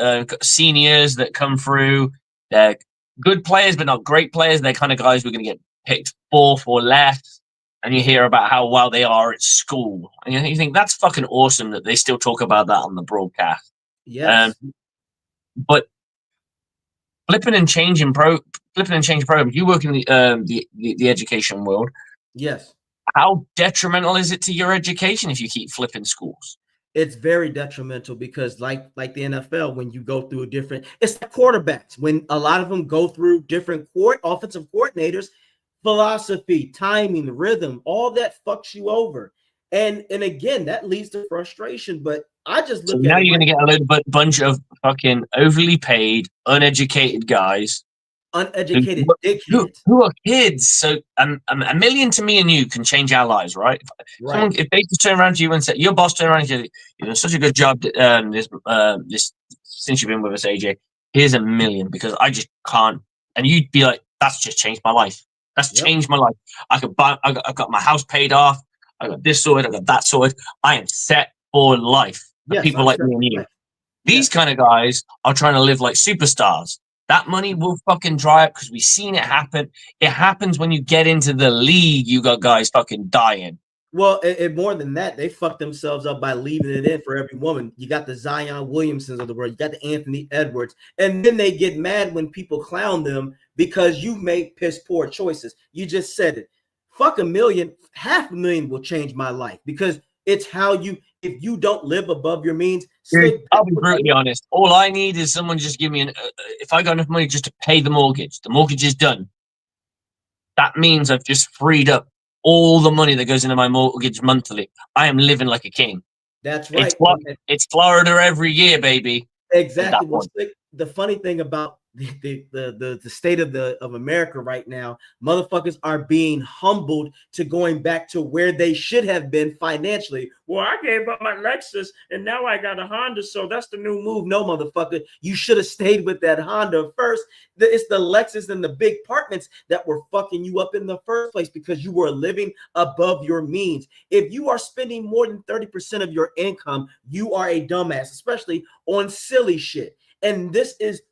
seniors that come through, they're good players but not great players, they're kind of guys who are going to get picked fourth or less. And you hear about how well they are at school. And you think that's fucking awesome that they still talk about that on the broadcast. Yes. But flipping and changing programs. You work in the education world. Yes. How detrimental is it to your education if you keep flipping schools? It's very detrimental, because like the NFL, when you go through it's the quarterbacks, when a lot of them go through different offensive coordinators, philosophy, timing, rhythm, all that fucks you over. And again, that leads to frustration. But I just look at now you're going to get a load of bunch of fucking overly paid, uneducated guys. Uneducated dickheads. Who are kids. So a million to me and you can change our lives, right? If they just turn around to you and say, your boss turn around and say, you know, such a good job this since you've been with us, AJ, here's $1 million because I just can't. And you'd be like, that's just changed my life. That's changed my life. I got my house paid off. I got this sorted. I got that sorted. I am set for life. People like me and you. These kind of guys are trying to live like superstars. That money will fucking dry up because we've seen it happen. It happens when you get into the league. You got guys fucking dying. Well, and more than that, they fucked themselves up by leaving it in for every woman. You got the Zion Williamsons of the world. You got the Anthony Edwards. And then they get mad when people clown them because you made piss poor choices. You just said it. Fuck $1 million. $500,000 will change my life, because it's how if you don't live above your means. Dude, I'll be brutally honest. All I need is someone just give me if I got enough money just to pay the mortgage is done. That means I've just freed up all the money that goes into my mortgage monthly. I am living like a king. That's right. It's Florida every year, baby. Exactly. Well, the funny thing about the state of America right now, motherfuckers are being humbled to going back to where they should have been financially. Well, I gave up my Lexus and now I got a Honda, so that's the new move. No, motherfucker, you should have stayed with that Honda first. It's the Lexus and the big apartments that were fucking you up in the first place because you were living above your means. If you are spending more than 30% of your income, you are a dumbass, especially on silly shit. And this is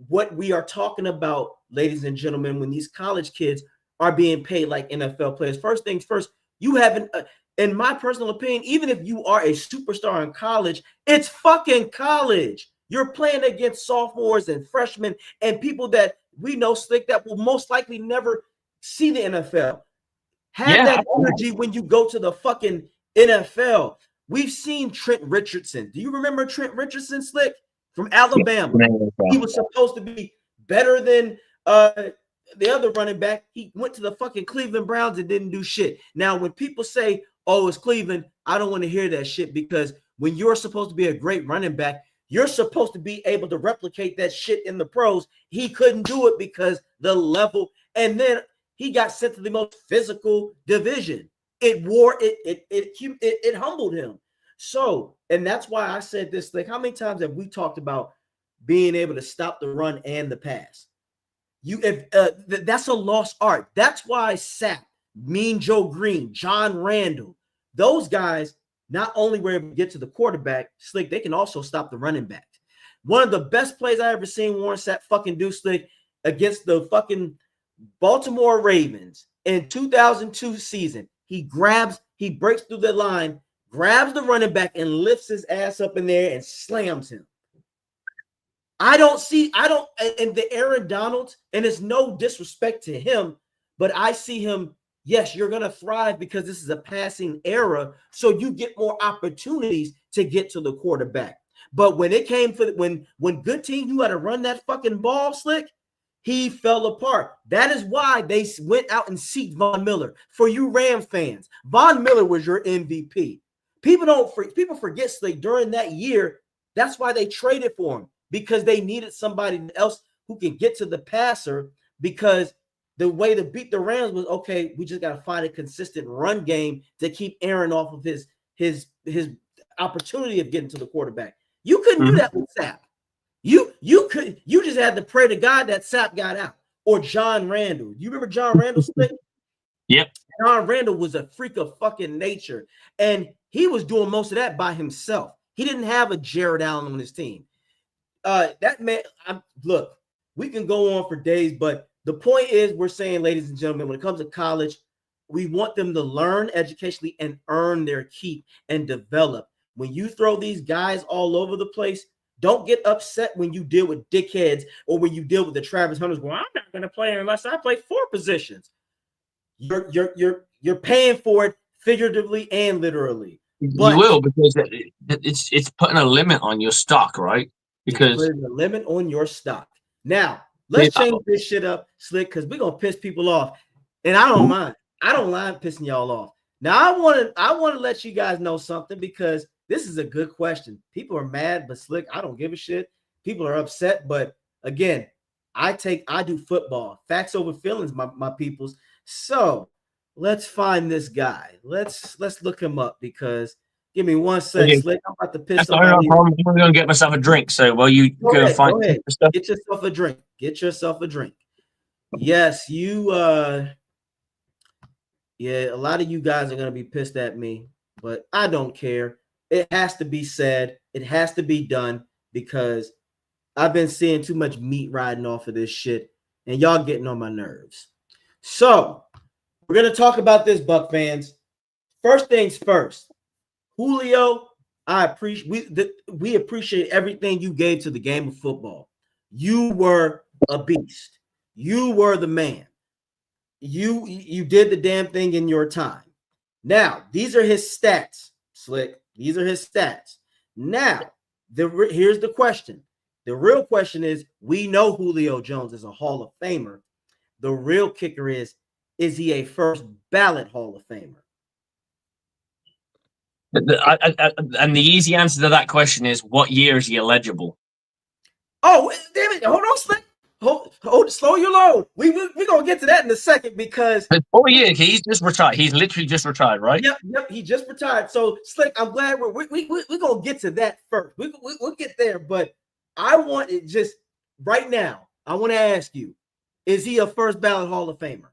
what we are talking about, ladies and gentlemen, when these college kids are being paid like NFL players. First things first, you haven't, in my personal opinion, even if you are a superstar in college, it's fucking college. You're playing against sophomores and freshmen and people that we know, Slick, that will most likely never see the NFL. Have that energy when you go to the fucking NFL. We've seen Trent Richardson. Do you remember Trent Richardson, Slick? From Alabama. He was supposed to be better than the other running back. He went to the fucking Cleveland Browns and didn't do shit. Now, when people say, oh, it's Cleveland, I don't want to hear that shit, because when you're supposed to be a great running back, you're supposed to be able to replicate that shit in the pros. He couldn't do it because the level, and then he got sent to the most physical division. It humbled him. So, and that's why I said this, like, how many times have we talked about being able to stop the run and the pass? That's a lost art. That's why Sapp, Mean Joe Green, John Randall, those guys not only were able to get to the quarterback, Slick, they can also stop the running back. One of the best plays I ever seen Warren Sapp fucking do, Slick, against the fucking Baltimore Ravens in 2002 season. He breaks through the line, grabs the running back and lifts his ass up in there and slams him. And the Aaron Donald, and it's no disrespect to him, but I see him, yes, you're going to thrive because this is a passing era, so you get more opportunities to get to the quarterback. But when it came for when good team, you got to run that fucking ball, Slick, he fell apart. That is why they went out and seeked Von Miller. For you Ram fans, Von Miller was your MVP. People forget, Slick, during that year, that's why they traded for him, because they needed somebody else who can get to the passer, because the way to beat the Rams was, okay, we just got to find a consistent run game to keep Aaron off of his opportunity of getting to the quarterback. You couldn't do that with Sapp. You just had to pray to God that Sapp got out. Or John Randall. You remember John Randall, Slick? Yep. John Randall was a freak of fucking nature, and he was doing most of that by himself. He didn't have a Jared Allen on his team. That man, look, we can go on for days, but the point is, we're saying, ladies and gentlemen, when it comes to college, we want them to learn educationally and earn their keep and develop. When you throw these guys all over the place, don't get upset when you deal with dickheads or when you deal with the Travis Hunters. Well, I'm not going to play unless I play 4 positions. You're paying for it figuratively and literally. But you will, because it's putting a limit on your stock, right? Because it's putting a limit on your stock. Now, let's change this shit up, Slick, because we're gonna piss people off, and I don't mind. I don't mind pissing y'all off. Now, I want to let you guys know something, because this is a good question. People are mad, but Slick, I don't give a shit. People are upset, but again, I do football. Facts over feelings, my peoples. So let's find this guy. Let's look him up, because give me 1 second, Slick. I'm about to piss somebody off. I'm going to get myself a drink. So while you go find stuff. Get yourself a drink. Get yourself a drink. Yes, you yeah, a lot of you guys are going to be pissed at me, but I don't care. It has to be said. It has to be done, because I've been seeing too much meat riding off of this shit, and y'all getting on my nerves. So we're going to talk about this, Buck fans. First things first, Julio, we appreciate everything you gave to the game of football. You were a beast. You were the man. You did the damn thing in your time. Now, these are his stats, Slick. These are his stats. Now, here's the question. The real question is, we know Julio Jones is a Hall of Famer. The real kicker is he a first ballot Hall of Famer? And the easy answer to that question is, what year is he eligible? Oh, damn it. Hold on, Slick. hold, slow your load. We gonna get to that in a second because Oh yeah, he's just retired. He's literally just retired, right? Yep. He just retired. So Slick, I'm glad we're gonna get to that first. We'll get there, but I want it just right now. I want to ask you: is he a first ballot Hall of Famer?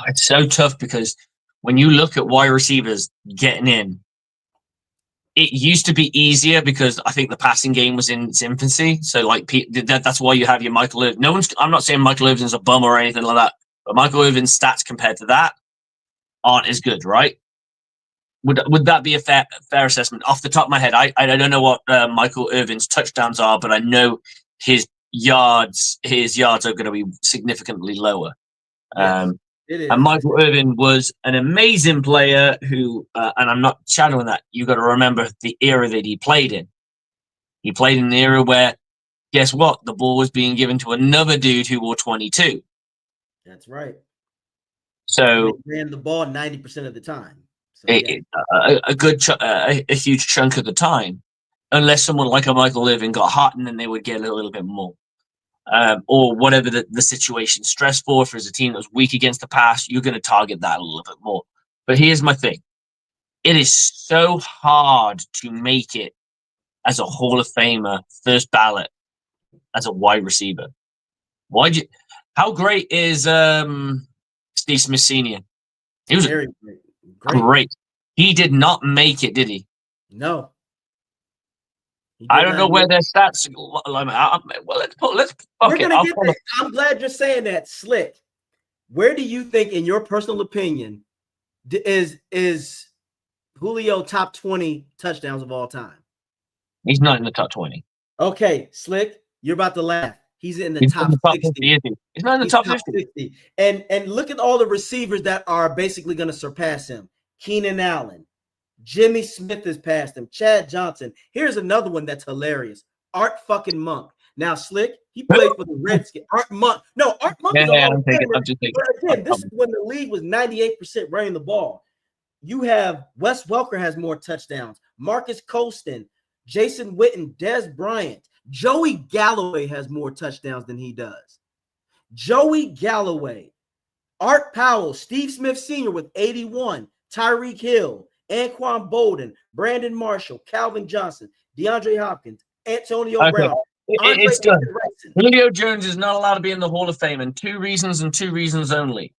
It's so tough because when you look at wide receivers getting in, it used to be easier because I think the passing game was in its infancy. So like that's why you have your Michael Irvin. I'm not saying Michael Irvin's a bum or anything like that, but Michael Irvin's stats compared to that aren't as good, right? Would that be a fair assessment? Off the top of my head, I don't know what Michael Irvin's touchdowns are, but I know his yards are going to be significantly lower. Yes, it is. And Michael Irvin was an amazing player who, and I'm not shadowing that. You got to remember the era that he played in. He played in an era where, guess what? The ball was being given to another dude who wore 22. That's right. So he ran the ball 90% of the time. So, a huge chunk of the time, unless someone like a Michael Irvin got hot, and then they would get a little bit more. Or whatever the situation stressful. If there's a team that was weak against the pass, you're going to target that a little bit more. But here's my thing. It is so hard to make it as a Hall of Famer, first ballot, as a wide receiver. How great is Steve Smith Sr.? He was very great. He did not make it, did he? No. I don't know where their stats. Well, let's. We're gonna get there. I'm glad you're saying that, Slick. Where do you think, in your personal opinion, is Julio top 20 touchdowns of all time? He's not in the top 20. Okay, Slick, you're about to laugh. He's in the top 60. He's not in the top 50. And look at all the receivers that are basically going to surpass him. Keenan Allen. Jimmy Smith has passed him. Chad Johnson. Here's another one that's hilarious. Art fucking Monk. Now, Slick, he played for the Redskins. Art Monk. No, Art Monk is I'm just thinking. But again, this is when the league was 98% running the ball. You have Wes Welker has more touchdowns. Marcus Colston, Jason Witten, Dez Bryant. Joey Galloway has more touchdowns than he does. Joey Galloway. Art Powell, Steve Smith Sr. with 81. Tyreek Hill, Anquan Bolden, Brandon Marshall, Calvin Johnson, DeAndre Hopkins, Antonio Brown. It's done. Julio Jones is not allowed to be in the Hall of Fame, and two reasons only.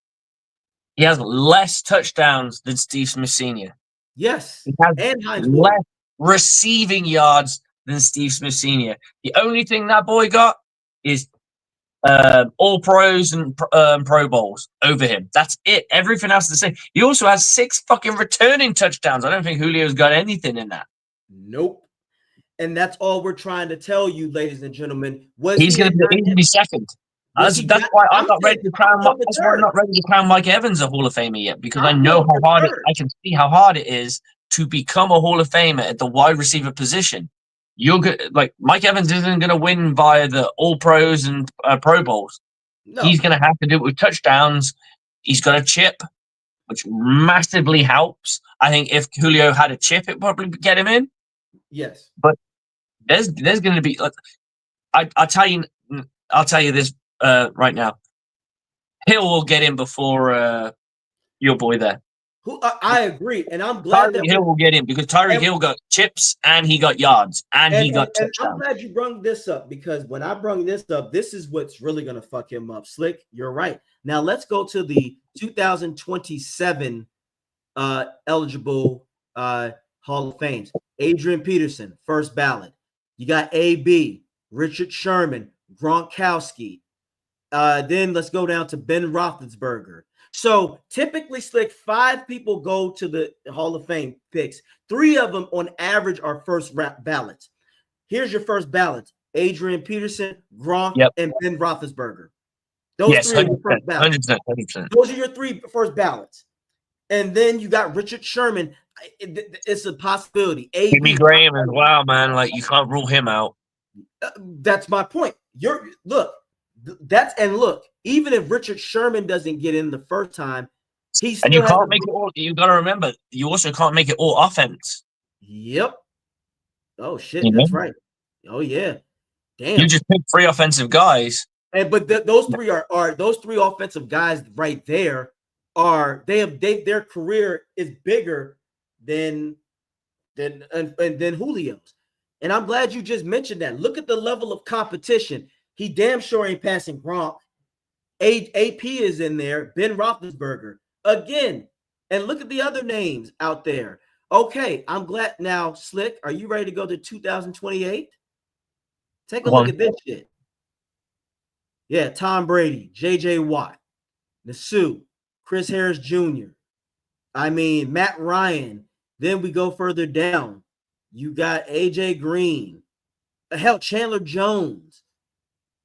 He has less touchdowns than Steve Smith Sr. Yes. He has less receiving yards than Steve Smith Sr. The only thing that boy got is all pros and Pro Bowls over him. That's it. Everything else is the same. He also has 6 fucking returning touchdowns. I don't think Julio's got anything in that. Nope. And that's all we're trying to tell you, ladies and gentlemen. He's going to be second. That's why I'm not ready to crown. That's why I'm not ready to crown Mike Evans a Hall of Famer yet, because I know how hard I can see how hard it is to become a Hall of Famer at the wide receiver position. You're good. Like Mike Evans isn't going to win via the All Pros and Pro Bowls. No. He's going to have to do it with touchdowns. He's got a chip, which massively helps. I think if Julio had a chip, it probably would get him in. Yes, but there's going to be. I'll tell you this right now. Hill will get in before your boy there. I agree, and I'm glad Tyreek Hill will get in because Tyreek Hill got chips and he got yards and he got touchdowns. I'm glad you brought this up because when I brought this up, this is what's really going to fuck him up. Slick, you're right. Now let's go to the 2027 eligible Hall of Fames. Adrian Peterson, first ballot. You got AB, Richard Sherman, Gronkowski. Then let's go down to Ben Roethlisberger. So typically, Slick, 5 people go to the Hall of Fame picks. 3 of them on average are first ballots. Here's your first ballots. Adrian Peterson, Gronk, and Ben Roethlisberger. Those 3 are your first ballots. 100%. Those are your 3 first ballots. And then you got Richard Sherman. It's a possibility. Jimmy Graham as well, man. Like, you can't rule him out. That's my point. Look, even if Richard Sherman doesn't get in the first time, you can't make it all. You got to remember, you also can't make it all offense. Yep. Oh shit, that's right. Oh yeah. Damn. You just picked 3 offensive guys. But those three are those 3 offensive guys right there are their career is bigger than Julio's. And I'm glad you just mentioned that. Look at the level of competition. He damn sure ain't passing Gronk. AP is in there. Ben Roethlisberger again. And look at the other names out there. Okay, I'm glad now. Slick, are you ready to go to 2028? Take a look at this shit. Yeah, Tom Brady, J.J. Watt, Nassau, Chris Harris Jr. I mean, Matt Ryan. Then we go further down. You got A.J. Green. Hell, Chandler Jones.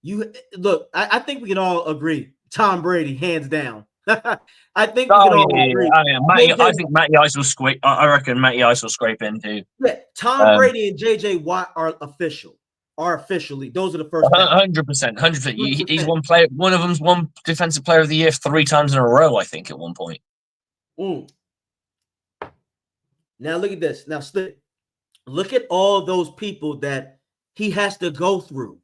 You look, I think we can all agree. Tom Brady, hands down. I think we can all agree. I think Matty Ice will scrape. I reckon Matty Ice will scrape in too. Yeah, Tom Brady and J.J. Watt are officially. Those are the first. 100%. He's one player. One of them's won Defensive Player of the Year 3 times in a row, I think, at one point. Now look at this. Now look at all those people that he has to go through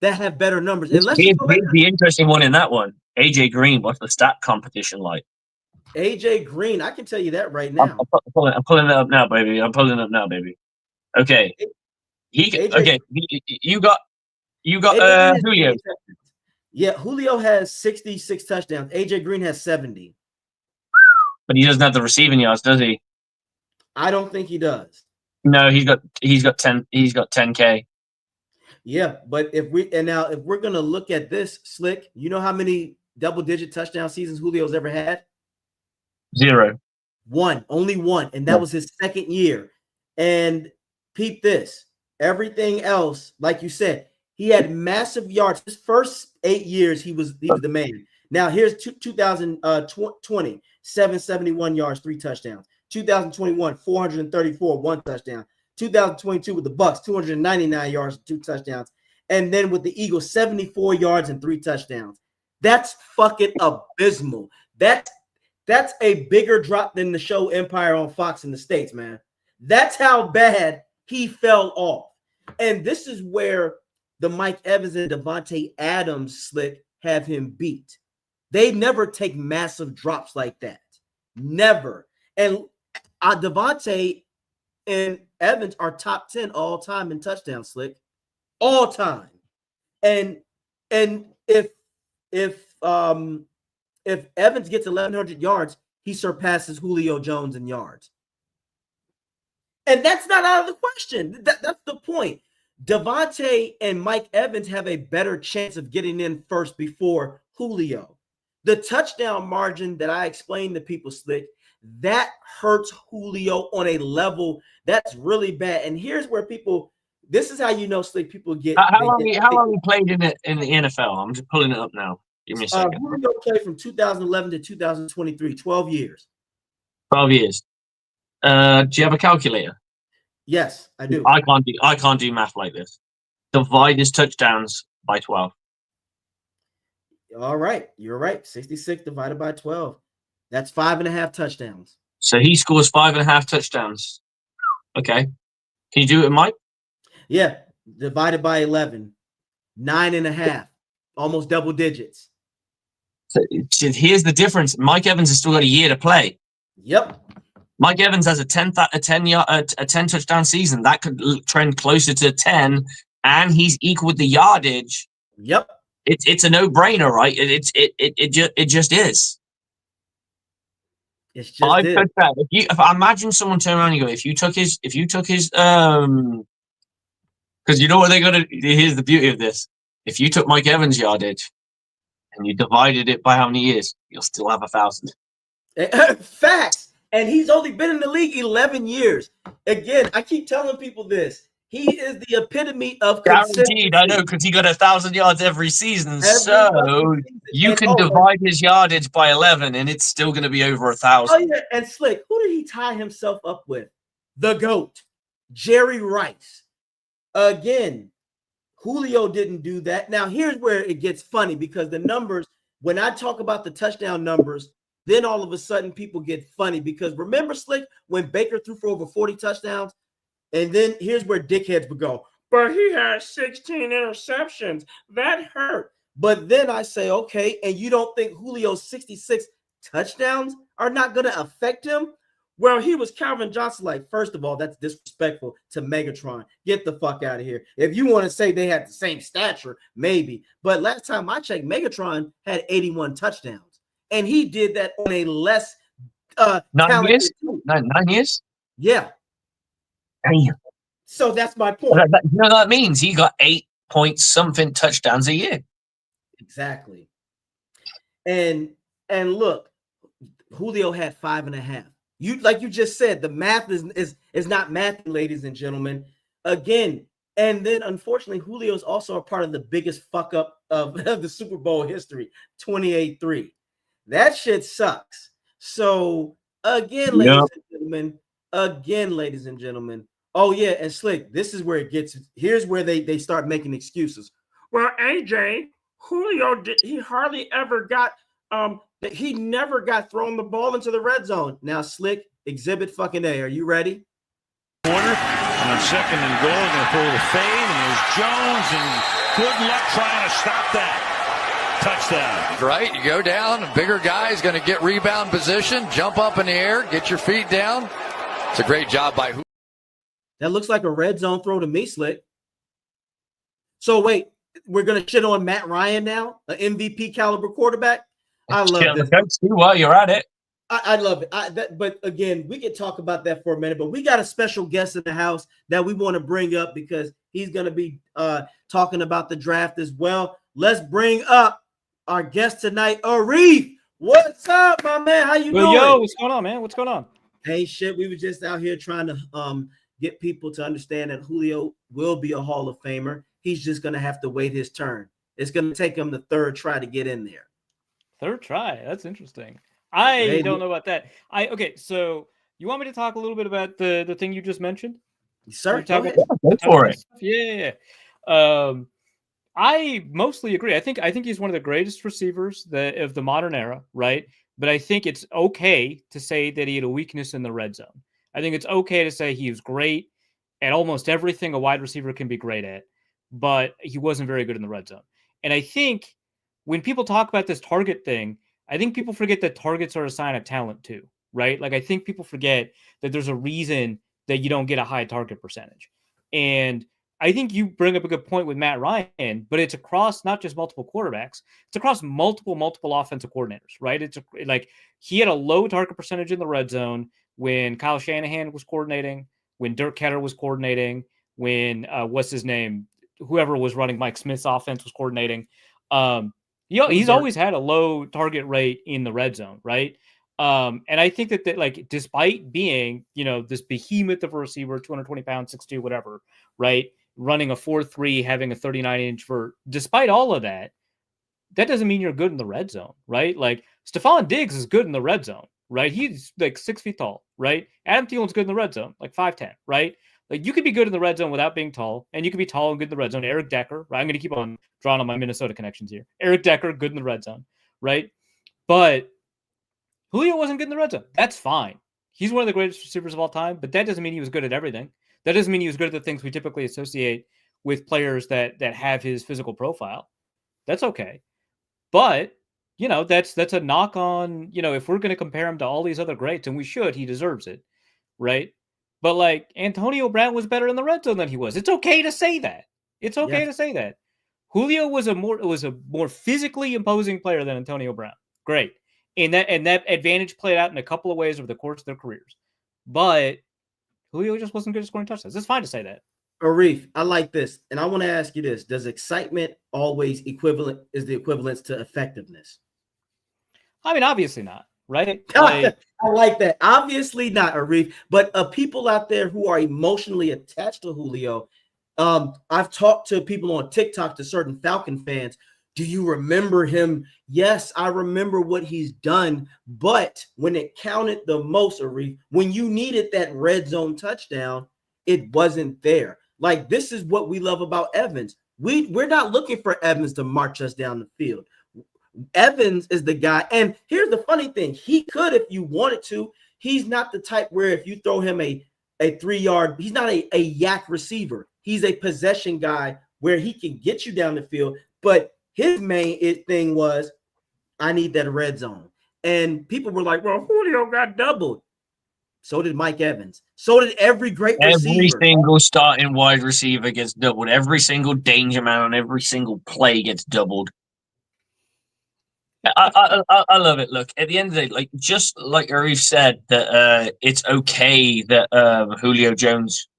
that have better numbers. And here's the interesting one in that one. AJ Green. What's the stat competition like? AJ Green. I can tell you that right now. I'm pulling it up now, baby. Okay. You got Julio. Yeah, Julio has 66 touchdowns. AJ Green has 70. But he doesn't have the receiving yards, does he? I don't think he does. No, he's got 10K. Yeah, but if we're gonna look at this, Slick, you know how many double-digit touchdown seasons Julio's ever had? 0. Only one, and that was his second year. And peep this. Everything else, like you said, he had massive yards. His first 8 years, he was the man. Now here's 2020, 771 yards, 3 touchdowns. 2021, 434, 1 touchdown. 2022 with the Bucs, 299 yards, 2 touchdowns. And then with the Eagles, 74 yards and 3 touchdowns. That's fucking abysmal. That's a bigger drop than the show Empire on Fox in the States, man. That's how bad he fell off. And this is where the Mike Evans and Devontae Adams Slick have him beat. They never take massive drops like that. Never. And Devontae and Evans are top 10 all time in touchdowns, Slick. All time. And if Evans gets 1,100 yards, he surpasses Julio Jones in yards. And that's not out of the question. That's the point. Devontae and Mike Evans have a better chance of getting in first before Julio. The touchdown margin that I explained to people, Slick, that hurts Julio on a level that's really bad. And here's where this is how you know, Slick, people get. How long he played in the NFL? I'm just pulling it up now. Give me a second. Julio played from 2011 to 2023, 12 years. 12 years. Do you have a calculator? Yes, I do. I can't do math like this. Divide his touchdowns by 12. All right, you're right. 66 divided by 12. That's 5.5 touchdowns. So he scores 5.5 touchdowns. Okay. Can you do it, Mike? Yeah, divided by 11. 9.5. Almost double digits. So here's the difference. Mike Evans has still got a year to play. Yep. Mike Evans has a 10 touchdown season. That could trend closer to 10, and he's equal with the yardage. Yep. It's a no-brainer, right? It just is. It's just if I imagine someone turn around and go, if you took his because you know what they're gonna. Here's the beauty of this: if you took Mike Evans' yardage and you divided it by how many years, you'll still have 1,000. Facts. And he's only been in the league 11 years. Again, I keep telling people this. He is the epitome of guaranteed. I know, because he got 1,000 yards every season. You can divide his yardage by 11, and it's still going to be over 1,000. Oh yeah, and Slick, who did he tie himself up with? The GOAT, Jerry Rice. Again, Julio didn't do that. Now, here's where it gets funny, because the numbers, when I talk about the touchdown numbers, then all of a sudden people get funny, because remember, Slick, when Baker threw for over 40 touchdowns? And then here's where dickheads would go, but he had 16 interceptions. That hurt. But then I say, okay, and you don't think Julio's 66 touchdowns are not going to affect him? Well, he was Calvin Johnson. Like, first of all, that's disrespectful to Megatron. Get the fuck out of here. If you want to say they had the same stature, maybe. But last time I checked, Megatron had 81 touchdowns. And he did that on a less 9 years? 9 years? Yeah. Damn. So that's my point. You know what that means? He got 8-point-something touchdowns a year. Exactly. And look, Julio had 5.5. You, like you just said, the math is not math, ladies and gentlemen. Again, and then unfortunately, Julio is also a part of the biggest fuck up of the Super Bowl history, 28-3. That shit sucks. So again, ladies and gentlemen. Oh yeah, and Slick, this is where it gets. Here's where they start making excuses. Well, AJ, Julio he hardly ever got he never got thrown the ball into the red zone. Now, Slick, exhibit fucking A. Are you ready? Corner, and on 2nd and goal, going to throw the fade, and there's Jones, and good luck trying to stop that. Touchdown. Right, you go down, a bigger guy is going to get rebound position, jump up in the air, get your feet down. It's a great job by Julio. That looks like a red zone throw to me, Slick. So wait, we're gonna shit on Matt Ryan now, an MVP caliber quarterback. I love this. While you're at it, I love it. But again, we can talk about that for a minute. But we got a special guest in the house that we want to bring up because he's gonna be talking about the draft as well. Let's bring up our guest tonight, Arif. What's up, my man? How you doing? Yo, what's going on, man? What's going on? Hey, shit. We were just out here trying to get people to understand that Julio will be a Hall of Famer. He's just going to have to wait his turn. It's going to take him the third try to get in there. Third try. That's interesting. I don't know about that. Okay, so you want me to talk a little bit about the thing you just mentioned? Sir, go for it. Yeah. I mostly agree. I think he's one of the greatest receivers of the modern era, right? But I think it's okay to say that he had a weakness in the red zone. I think it's okay to say he was great at almost everything a wide receiver can be great at, but he wasn't very good in the red zone. And I think when people talk about this target thing, I think people forget that targets are a sign of talent too, right? Like I think people forget that there's a reason that you don't get a high target percentage. And I think you bring up a good point with Matt Ryan, but it's across not just multiple quarterbacks, it's across multiple offensive coordinators, right? It's like he had a low target percentage in the red zone when Kyle Shanahan was coordinating, when Dirk Ketter was coordinating, when what's his name, whoever was running Mike Smith's offense was coordinating. He's always had a low target rate in the red zone, right? And I think that like despite being this behemoth of a receiver, 220 pounds, 6'2", whatever, right, running a 4.3, having a 39-inch vert, despite all of that, that doesn't mean you're good in the red zone, right? Like Stephon Diggs is good in the red zone, right? He's like 6 feet tall, right? Adam Thielen's good in the red zone, like 5'10", right? Like you could be good in the red zone without being tall, and you could be tall and good in the red zone. Eric Decker, right? I'm going to keep on drawing on my Minnesota connections here. Eric Decker, good in the red zone, right? But Julio wasn't good in the red zone. That's fine. He's one of the greatest receivers of all time, but that doesn't mean he was good at everything. That doesn't mean he was good at the things we typically associate with players that have his physical profile. That's okay. But, that's a knock on, if we're going to compare him to all these other greats, and we should, he deserves it, right? But like Antonio Brown was better in the red zone than he was. It's okay to say that. It's okay to say that. Julio was a more physically imposing player than Antonio Brown. Great. And that advantage played out in a couple of ways over the course of their careers. But Julio just wasn't good at scoring touchdowns. It's fine to say that. Arif, I like this. And I want to ask you this. Does excitement always is the equivalence to effectiveness? I mean, obviously not, right? I like that. Obviously not, Arif. But people out there who are emotionally attached to Julio, I've talked to people on TikTok, to certain Falcon fans. Do you remember him? Yes, I remember what he's done. But when it counted the most, Arif, when you needed that red zone touchdown, it wasn't there. Like, this is what we love about Evans. We're not looking for Evans to march us down the field. Evans is the guy. And here's the funny thing. He could, if you wanted to. He's not the type where if you throw him a 3-yard, he's not a yak receiver. He's a possession guy where he can get you down the field. But his main thing was, I need that red zone. And people were like, well, Julio got doubled. So did Mike Evans. So did every great receiver. Every single starting wide receiver gets doubled. Every single danger man on every single play gets doubled. I love it. Look, at the end of the day, like just like Arif said, that it's okay that Julio Jones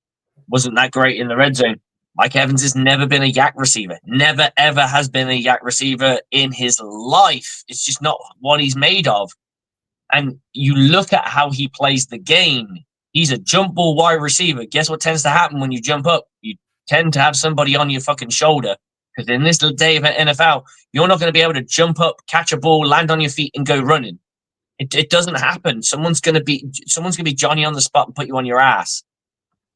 wasn't that great in the red zone. Mike Evans has never been a yak receiver. Never, ever has been a yak receiver in his life. It's just not what he's made of. And you look at how he plays the game. He's a jump ball wide receiver. Guess what tends to happen when you jump up? You tend to have somebody on your fucking shoulder. Because in this day of NFL, you're not going to be able to jump up, catch a ball, land on your feet, and go running. It doesn't happen. Someone's going to be Johnny on the spot and put you on your ass.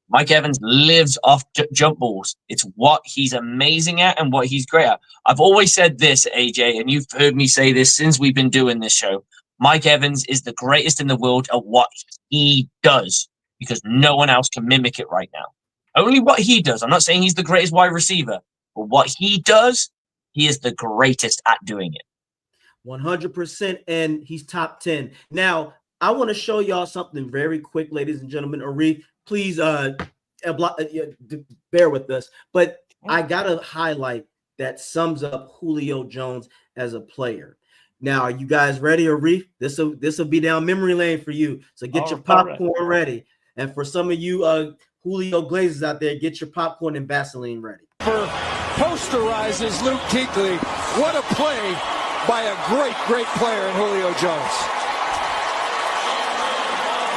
Mike Evans lives off jump balls. It's what he's amazing at and what he's great at. I've always said this, AJ, and you've heard me say this since we've been doing this show. Mike Evans is the greatest in the world at what he does because no one else can mimic it right now. Only what he does. I'm not saying he's the greatest wide receiver, but what he does, he is the greatest at doing it. 100%, and he's top 10. Now, I want to show y'all something very quick, ladies and gentlemen. Arif, please bear with us. But I got to highlight that sums up Julio Jones as a player. Now, are you guys ready, Arif? This will be down memory lane for you. So get your popcorn ready. And for some of you Julio Glazers out there, get your popcorn and Vaseline ready. Posterizes Luke Kuechly. What a play by a great player in Julio Jones.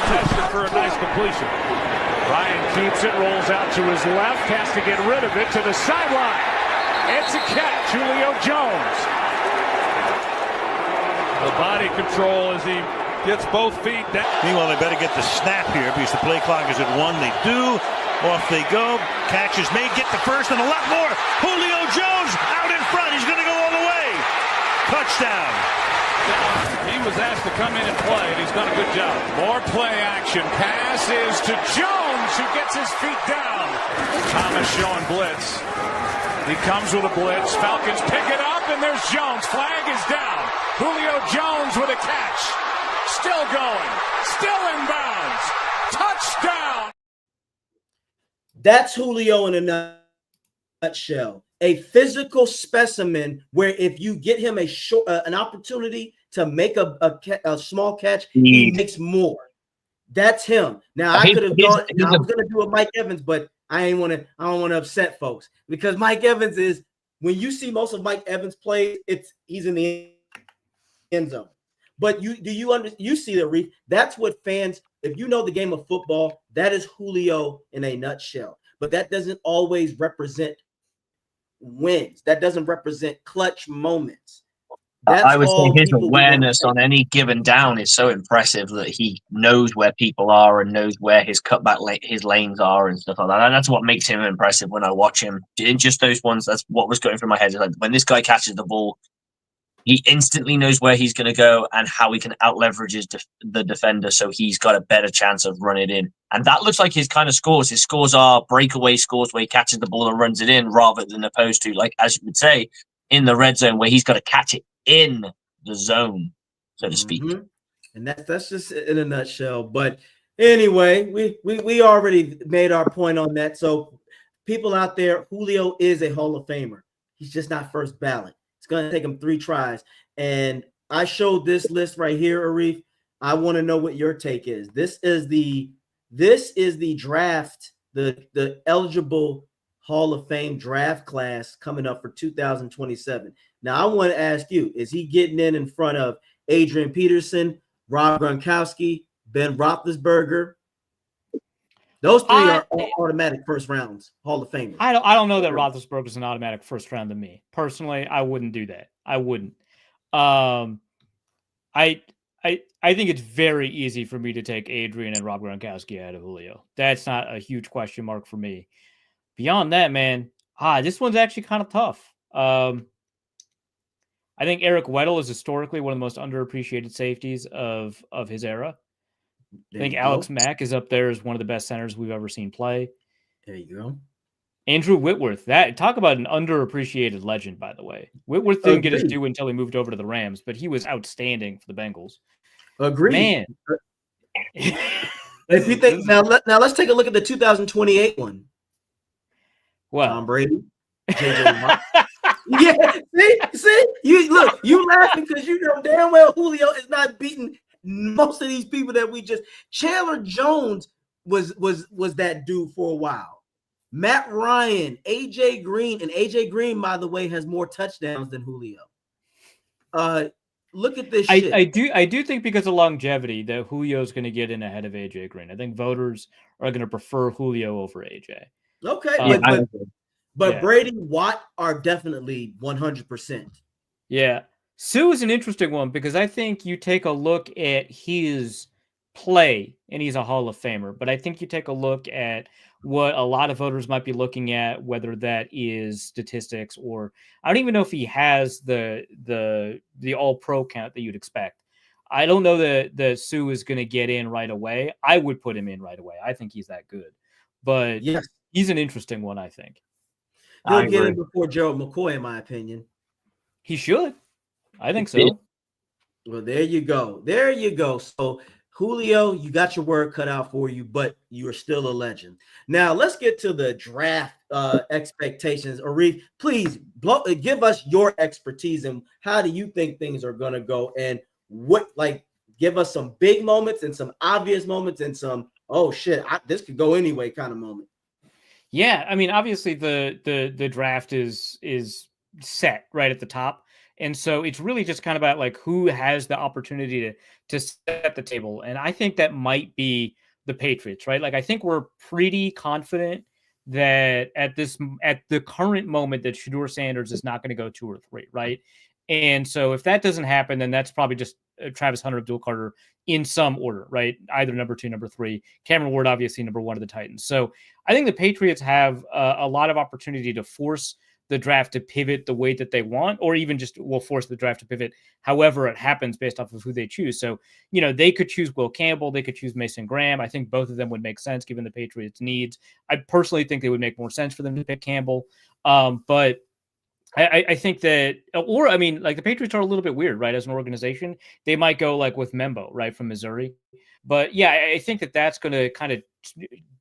Tested for a nice completion. Ryan keeps it, rolls out to his left, has to get rid of it to the sideline. It's a catch, Julio Jones. The body control as he gets both feet down. Meanwhile, they better get the snap here because the play clock is at 1. They do. Off they go. Catches made. Get the first and a lot more. Julio Jones out in front. He's going to go all the way. Touchdown. He was asked to come in and play, and he's done a good job. More play action. Pass is to Jones, who gets his feet down. Thomas showing blitz. He comes with a blitz. Falcons pick it up, and there's Jones. Flag is down. Julio Jones with a catch. Still going. Still in bounds. Touchdown. That's Julio in a nutshell. A physical specimen where if you get him an opportunity to make a small catch, he makes more. That's him. Now I could have gone. I was going to do a Mike Evans, but I don't want to upset folks because Mike Evans is, when you see most of Mike Evans play, he's in the end zone. But you see the Reef. That's what fans, if you know the game of football, that is Julio in a nutshell. But that doesn't always represent wins. That doesn't represent clutch moments. I would say his awareness on any given down is so impressive that he knows where people are and knows where his his lanes are and stuff like that. And that's what makes him impressive when I watch him. In just those ones, that's what was going through my head. Like when this guy catches the ball, he instantly knows where he's going to go and how he can out-leverage the defender, so he's got a better chance of running in. And that looks like his kind of scores. His scores are breakaway scores where he catches the ball and runs it in rather than opposed to, like, as you would say, in the red zone where he's got to catch it in the zone, so to speak. Mm-hmm. And that's just in a nutshell. But anyway, we already made our point on that. So people out there, Julio is a Hall of Famer. He's just not first ballot. It's going to take him 3 tries. And I showed this list right here, Arif. I want to know what your take is. This is the draft, the eligible Hall of Fame draft class coming up for 2027. Now, I want to ask you, is he getting in front of Adrian Peterson, Rob Gronkowski, Ben Roethlisberger? Those 3 are automatic first rounds Hall of Famers. I don't know that Roethlisberger is an automatic first round to me. Personally, I wouldn't do that. I wouldn't. I think it's very easy for me to take Adrian and Rob Gronkowski out of Julio. That's not a huge question mark for me. Beyond that, man, this one's actually kind of tough. I think Eric Weddle is historically one of the most underappreciated safeties of his era. I think Alex Mack is up there as one of the best centers we've ever seen play. There you go. Andrew Whitworth, that talk about an underappreciated legend, by the way. Whitworth didn't get his Agreed. due until he moved over to the Rams, but he was outstanding for the Bengals. Agreed. Man. If you think now let's take a look at the 2028 one. Well, Tom Brady, JJ Watt. Yeah, see, you laughing because you know damn well Julio is not beating most of these people that we just. Chandler Jones was that dude for a while. Matt Ryan, AJ Green, and AJ Green, by the way, has more touchdowns than Julio. Look at this shit. I do think because of longevity that Julio's going to get in ahead of AJ Green. I think voters are going to prefer Julio over AJ. Okay, but yeah. Brady, Watt are definitely 100%. Yeah. Sue is an interesting one because I think you take a look at his play, and he's a Hall of Famer, but I think you take a look at what a lot of voters might be looking at, whether that is statistics or I don't even know if he has the all-pro count that you'd expect. I don't know that Sue is going to get in right away. I would put him in right away. I think he's that good. But yes, he's an interesting one, I think. He'll get in before Gerald McCoy, in my opinion. He should. I think so. Well, there you go. There you go. So, Julio, you got your work cut out for you, but you are still a legend. Now, let's get to the draft expectations. Arif, please give us your expertise and how do you think things are going to go, and give us some big moments and some obvious moments and some oh shit, this could go anyway kind of moment. Yeah, I mean, obviously the draft is set right at the top. And so it's really just kind of about like who has the opportunity to set the table. And I think that might be the Patriots, right? Like I think we're pretty confident that at the current moment that Shedeur Sanders is not going to go 2 or 3, right? And so if that doesn't happen, then that's probably just Travis Hunter, Abdul Carter in some order, right? Either number 2, number 3. Cameron Ward, obviously number 1 of the Titans. So I think the Patriots have a lot of opportunity to force the draft to pivot the way that they want, or even just will force the draft to pivot however it happens based off of who they choose. So, they could choose Will Campbell, they could choose Mason Graham. I think both of them would make sense given the Patriots' needs. I personally think they would make more sense for them to pick Campbell. But I think that, or I mean, like the Patriots are a little bit weird, right? As an organization, they might go like with Membo, right, from Missouri. But yeah, I think that that's going to kind of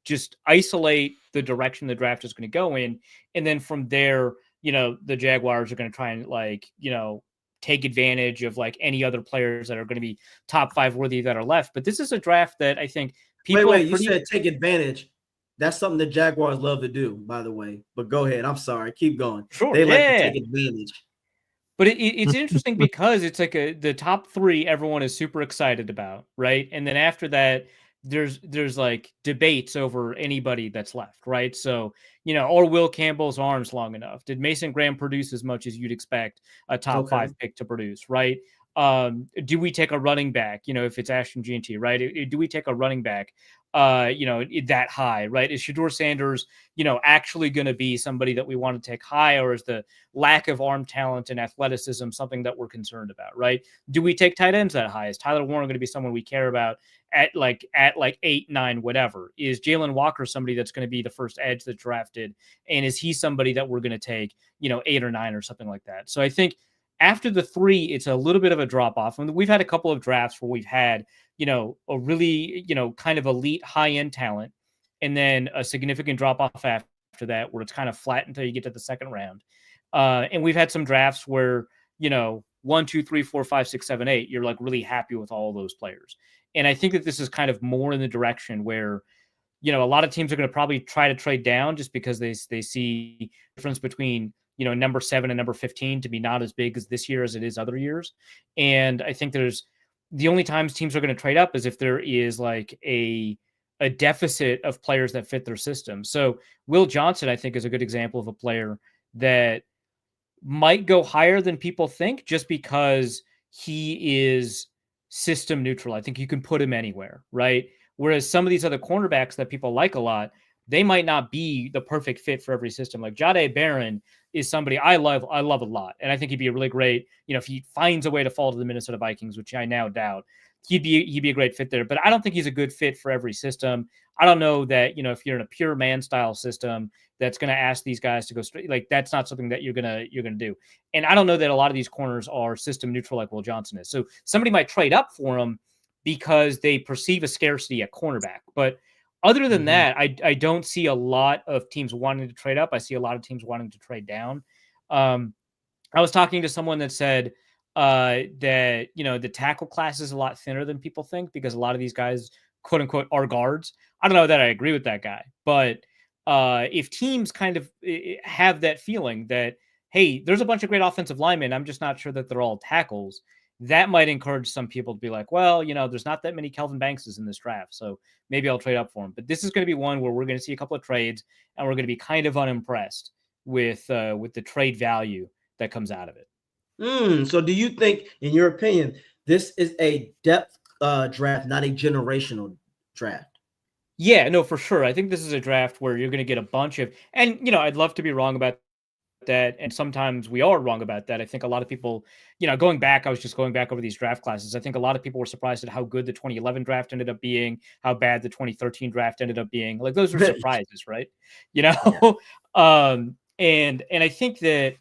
just isolate the direction the draft is going to go in. And then from there, the Jaguars are going to try and take advantage of like any other players that are going to be top 5 worthy that are left. But this is a draft that I think people. Wait, you said take advantage. That's something the Jaguars love to do, by the way. But go ahead. I'm sorry. Keep going. Sure. They like to take advantage. But it's interesting because it's like the top 3 everyone is super excited about, right? And then after that, there's like debates over anybody that's left, right? So, or Will Campbell's arms long enough? Did Mason Graham produce as much as you'd expect a top 5 pick to produce, right? Do we take a running back, if it's Ashton Jeanty, right? Do we take a running back, that high, right? Is Shedeur Sanders, actually going to be somebody that we want to take high, or is the lack of arm talent and athleticism something that we're concerned about, right? Do we take tight ends that high? Is Tyler Warren going to be someone we care about at 8, 9, whatever? Is Jalen Walker somebody that's going to be the first edge that's drafted? And is he somebody that we're going to take, 8 or 9 or something like that? So I think after the 3, it's a little bit of a drop off. And we've had a couple of drafts where we've had, a really, kind of elite high end talent, and then a significant drop off after that, where it's kind of flat until you get to the second round. And we've had some drafts where, 1, 2, 3, 4, 5, 6, 7, 8, you're like really happy with all of those players. And I think that this is kind of more in the direction where, a lot of teams are going to probably try to trade down just because they see difference between, number 7 and number 15 to be not as big as this year as it is other years. And I think the only times teams are going to trade up is if there is like a deficit of players that fit their system. So Will Johnson, I think, is a good example of a player that might go higher than people think just because he is system neutral. I think you can put him anywhere, right? Whereas some of these other cornerbacks that people like a lot, they might not be the perfect fit for every system. Like Jahdae Barron is somebody I love a lot. And I think he'd be a really great, if he finds a way to fall to the Minnesota Vikings, which I now doubt, he'd be a great fit there. But I don't think he's a good fit for every system. I don't know that, if you're in a pure man style system that's going to ask these guys to go straight, like that's not something that you're gonna do. And I don't know that a lot of these corners are system neutral like Will Johnson is. So somebody might trade up for him because they perceive a scarcity at cornerback. But other than that, I don't see a lot of teams wanting to trade up. I see a lot of teams wanting to trade down. I was talking to someone that said that the tackle class is a lot thinner than people think because a lot of these guys, quote unquote, are guards. I don't know that I agree with that guy, but if teams kind of have that feeling that, hey, there's a bunch of great offensive linemen, I'm just not sure that they're all tackles, that might encourage some people to be like, well, there's not that many Kelvin Bankses in this draft, so maybe I'll trade up for him. But this is going to be one where we're going to see a couple of trades, and we're going to be kind of unimpressed with the trade value that comes out of it. So do you think, in your opinion, this is a depth draft, not a generational draft? Yeah, no, for sure. I think this is a draft where you're going to get a bunch of, and I'd love to be wrong about that, and sometimes we are wrong about that. I think a lot of people, going back, I was just going back over these draft classes. I think a lot of people were surprised at how good the 2011 draft ended up being, how bad the 2013 draft ended up being. Like those were surprises, right? Yeah. And I think that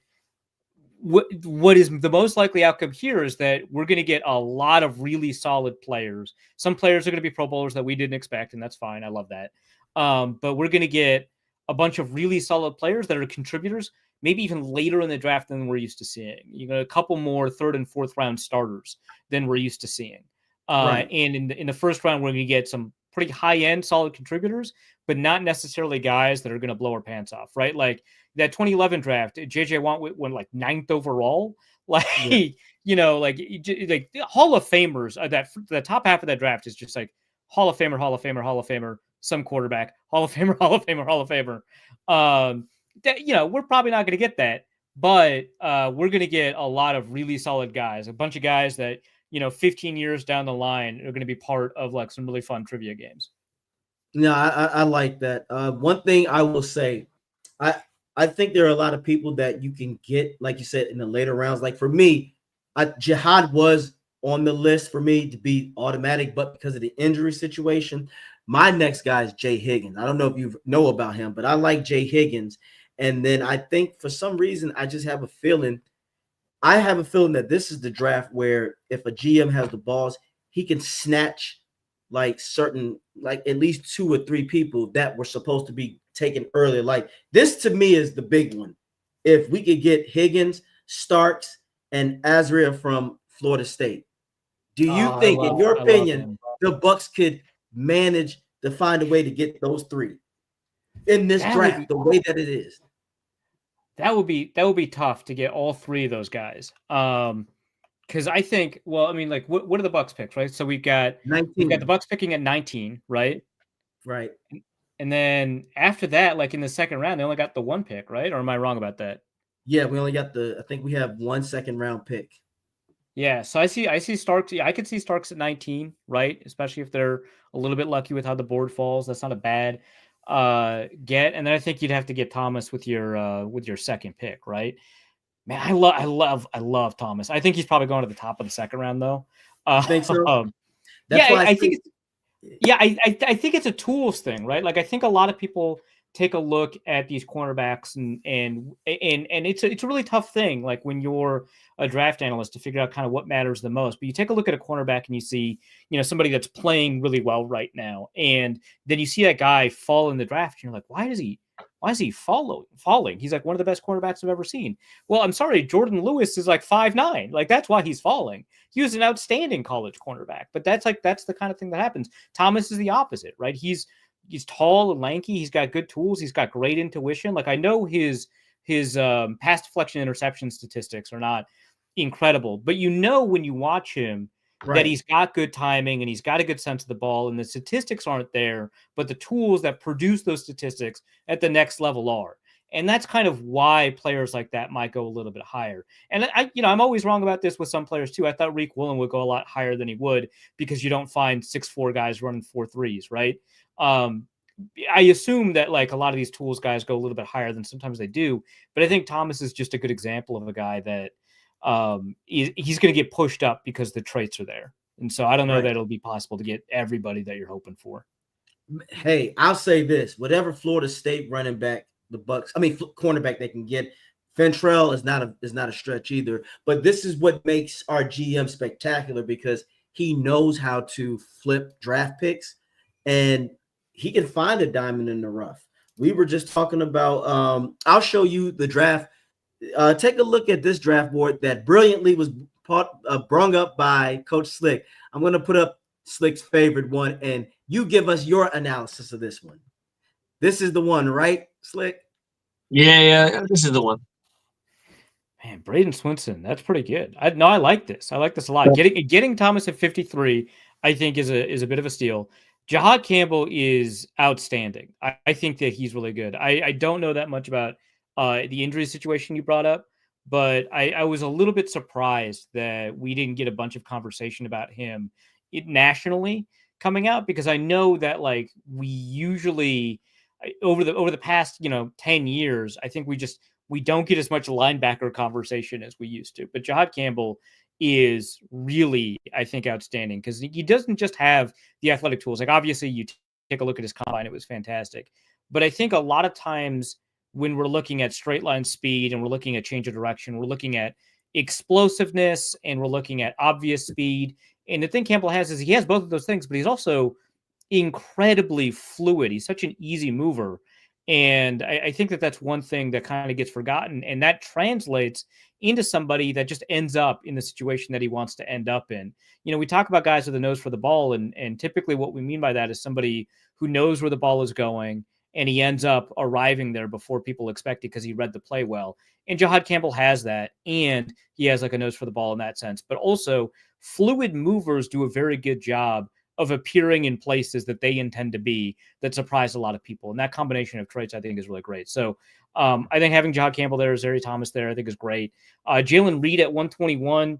what is the most likely outcome here is that we're going to get a lot of really solid players. Some players are going to be Pro Bowlers that we didn't expect, and that's fine. I love that. But we're going to get a bunch of really solid players that are contributors, maybe even later in the draft than we're used to seeing. A couple more third and fourth round starters than we're used to seeing. Right. And in the first round, we're going to get some pretty high end solid contributors, but not necessarily guys that are going to blow our pants off, right? Like that 2011 draft, JJ Watt went like 9th overall. Like, like Hall of Famers, that the top half of that draft is just like Hall of Famer, some quarterback, Hall of Famer, Hall of Famer. That, we're probably not going to get that, but we're going to get a lot of really solid guys, a bunch of guys that, 15 years down the line are going to be part of like some really fun trivia games. No, I like that. One thing I will say, I think there are a lot of people that you can get, like you said, in the later rounds. Like for me, Jihad was on the list for me to be automatic, but because of the injury situation, my next guy is Jay Higgins. I don't know if you know about him, but I like Jay Higgins. And then I think for some reason, I have a feeling that this is the draft where if a GM has the balls, he can snatch like at least 2 or 3 people that were supposed to be taken earlier. Like this to me is the big one. If we could get Higgins, Starks, and Azria from Florida State, do you think, in your opinion, the Bucs could manage to find a way to get those 3 in this draft the way that it is? That would be tough to get all 3 of those guys. Because I think, well, I mean, like, what are the Bucs picks, right? So we've got the Bucs picking at 19, right? Right. And then after that, like in the second round, they only got the 1 pick, right? Or am I wrong about that? Yeah, we only got I think we have 1 second round pick. Yeah, so I see Starks. Yeah, I could see Starks at 19, right? Especially if they're a little bit lucky with how the board falls. That's not a bad get. And then I think you'd have to get Thomas with your second pick, right? Man, I love Thomas. I think he's probably going to the top of the second round, though. I think so. I think it's a tools thing, right? Like I think a lot of people take a look at these cornerbacks and it's a really tough thing. Like when you're a draft analyst to figure out kind of what matters the most, but you take a look at a cornerback and you see, somebody that's playing really well right now. And then you see that guy fall in the draft and you're like, why is he falling? He's like one of the best cornerbacks I've ever seen. Well, I'm sorry, Jordan Lewis is like 5'9". Like that's why he's falling. He was an outstanding college cornerback, but that's the kind of thing that happens. Thomas is the opposite, right? He's tall and lanky. He's got good tools. He's got great intuition. Like I know his pass deflection interception statistics are not incredible, but when you watch him, right, that he's got good timing and he's got a good sense of the ball, and the statistics aren't there, but the tools that produce those statistics at the next level are. And that's kind of why players like that might go a little bit higher. And I'm always wrong about this with some players too. I thought Reek Woolen would go a lot higher than he would because you don't find 6'4" guys running 4.3s, right? I assume that like a lot of these tools guys go a little bit higher than sometimes they do, but I think Thomas is just a good example of a guy that he's going to get pushed up because the traits are there. And so I don't know Right. that it'll be possible to get everybody that you're hoping for. Hey, I'll say this: whatever Florida State running back, the Bucs, cornerback they can get, Fentrell is not a stretch either. But this is what makes our GM spectacular because he knows how to flip draft picks, and he can find a diamond in the rough. We were just talking about. I'll show you the draft. Take a look at this draft board that brilliantly was brung up by Coach Slick. I'm going to put up Slick's favorite one, and you give us your analysis of this one. This is the one, right, Slick? Yeah, this is the one. Man, Braden Swinson, that's pretty good. I like this. I like this a lot. Getting Thomas at 53, I think is a bit of a steal. Jahad Campbell is outstanding. I think that he's really good. I don't know that much about the injury situation you brought up, but I was a little bit surprised that we didn't get a bunch of conversation about him nationally coming out, because I know that like we usually over the past 10 years, I think we don't get as much linebacker conversation as we used to. But Jahad Campbell is really, I think, outstanding because he doesn't just have the athletic tools. Like obviously you take a look at his combine, it was fantastic. But I think a lot of times when we're looking at straight line speed and we're looking at change of direction, we're looking at explosiveness and we're looking at obvious speed. And the thing Campbell has is he has both of those things, but he's also incredibly fluid. He's such an easy mover. And I think that that's one thing that kind of gets forgotten. And that translates into somebody that just ends up in the situation that he wants to end up in. We talk about guys with a nose for the ball. And typically what we mean by that is somebody who knows where the ball is going and he ends up arriving there before people expect it because he read the play well. And Jahad Campbell has that. And he has like a nose for the ball in that sense. But also fluid movers do a very good job of appearing in places that they intend to be that surprise a lot of people. And that combination of traits, I think, is really great. So I think having Jahad Campbell there, Zary Thomas there, I think is great. Jalen Reed at 121.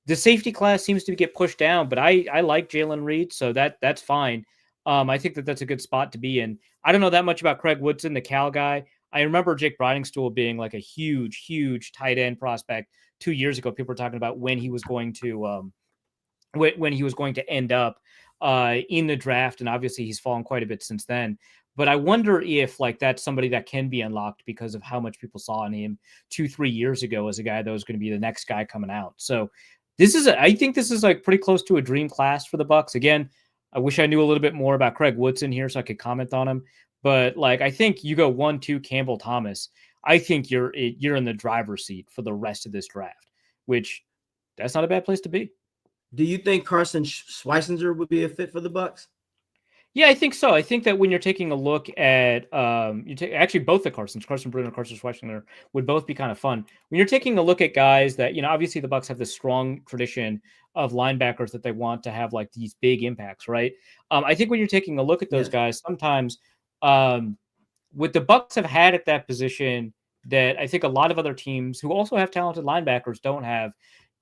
The safety class seems to get pushed down, but I like Jalen Reed, so that's fine. I think that that's a good spot to be in. I don't know that much about Craig Woodson, the Cal guy. I remember Jake Bridingstool being like a huge, huge tight end prospect 2 years ago. People were talking about when he was going to end up in the draft. And obviously he's fallen quite a bit since then. But I wonder if like that's somebody that can be unlocked because of how much people saw in him 2-3 years ago as a guy that was going to be the next guy coming out. So I think this is like pretty close to a dream class for the Bucs. Again, I wish I knew a little bit more about Craig Woodson here so I could comment on him. But like, I think you go 1-2 Campbell Thomas. I think you're in the driver's seat for the rest of this draft, which that's not a bad place to be. Do you think Carson Schweissinger would be a fit for the Bucs? Yeah, I think so. I think that when you're taking a look at actually both the Carson Bruno and Carson Schweissinger would both be kind of fun. When you're taking a look at guys that, obviously the Bucs have this strong tradition of linebackers that they want to have like these big impacts, right? I think when you're taking a look at those guys, sometimes what the Bucs have had at that position that I think a lot of other teams who also have talented linebackers don't have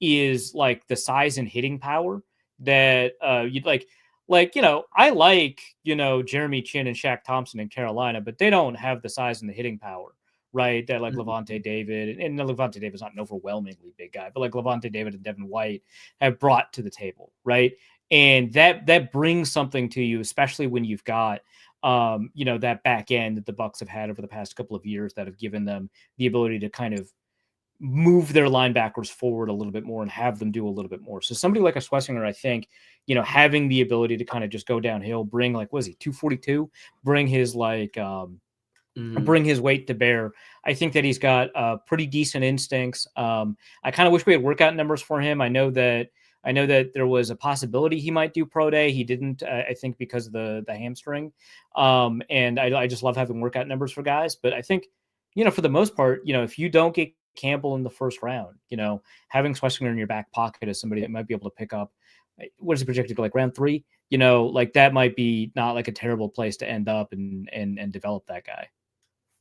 is like the size and hitting power that you'd like. I like, Jeremy Chin and Shaq Thompson in Carolina, but they don't have the size and the hitting power, right? That like Levante David, and Levante David's not an overwhelmingly big guy, but like Levante David and Devin White have brought to the table, right? And that brings something to you, especially when you've got, that back end that the Bucs have had over the past couple of years that have given them the ability to kind of move their linebackers forward a little bit more and have them do a little bit more. So somebody like a Schweissinger, I think, having the ability to kind of just go downhill, bring like, what is he, 242, bring his like, bring his weight to bear. I think that he's got pretty decent instincts. I kind of wish we had workout numbers for him. I know that there was a possibility he might do pro day. He didn't, I think, because of the hamstring. And I just love having workout numbers for guys. But I think, for the most part, if you don't get Campbell in the first round, having Schweissinger in your back pocket as somebody that might be able to pick up, what is it projected to, like round 3? Like that might be not like a terrible place to end up and develop that guy.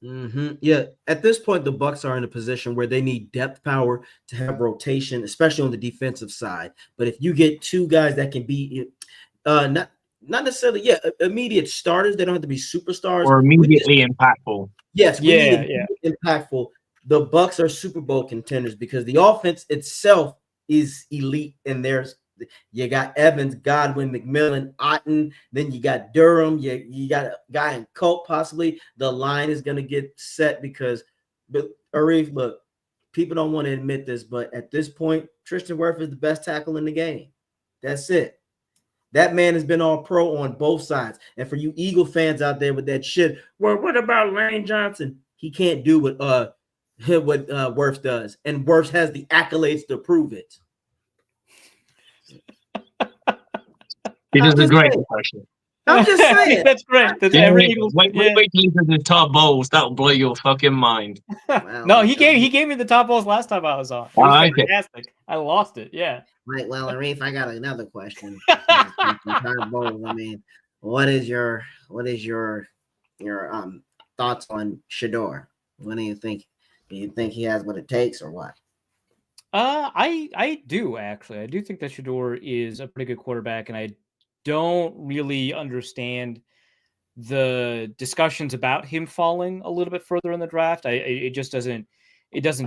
Mm-hmm. Yeah, at this point, the Bucs are in a position where they need depth power to have rotation, especially on the defensive side. But if you get two guys that can be not necessarily immediate starters, they don't have to be superstars or immediately impactful. Yes, impactful. The Bucs are Super Bowl contenders because the offense itself is elite in their You got Evans, Godwin, McMillan, Otten. Then you got Durham. You got a guy in Colt possibly. The line is going to get set because, but Arif, look, people don't want to admit this, but at this point, Tristan Wirfs is the best tackle in the game. That's it. That man has been all pro on both sides. And for you Eagle fans out there with that shit, well, what about Lane Johnson? He can't do what Wirfs does, and Wirfs has the accolades to prove it. He does a great impression. I'm just saying. That's great. That's every Eagles. Wait till he does the top bowls. That'll blow your fucking mind. Wow. No, he gave me the top balls last time I was on. It was fantastic. I lost it. Yeah. Right. Well, Arif, I got another question. I mean, what is your thoughts on Shedeur? What do you think? Do you think he has what it takes, or what? I do actually. I do think that Shedeur is a pretty good quarterback, and I don't really understand the discussions about him falling a little bit further in the draft. It just doesn't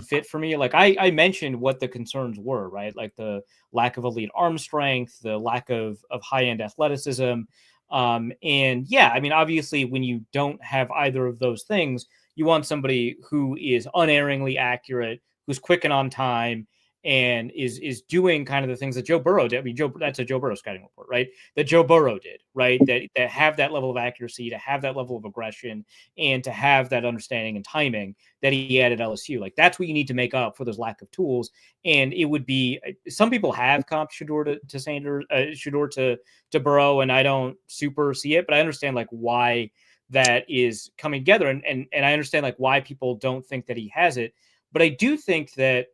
fit for me. Like I mentioned what the concerns were, right? Like the lack of elite arm strength, the lack of high-end athleticism. And yeah, I mean, obviously when you don't have either of those things, you want somebody who is unerringly accurate, who's quick and on time, and is doing kind of the things that Joe Burrow did. I mean, that's a Joe Burrow scouting report, right? That Joe Burrow did, right? That have that level of accuracy, to have that level of aggression, and to have that understanding and timing that he had at LSU. Like that's what you need to make up for those lack of tools. And it would be, some people have comped Shedeur to Sanders, Shedeur to Burrow, and I don't super see it, but I understand like why that is coming together, and I understand like why people don't think that he has it. But I do think that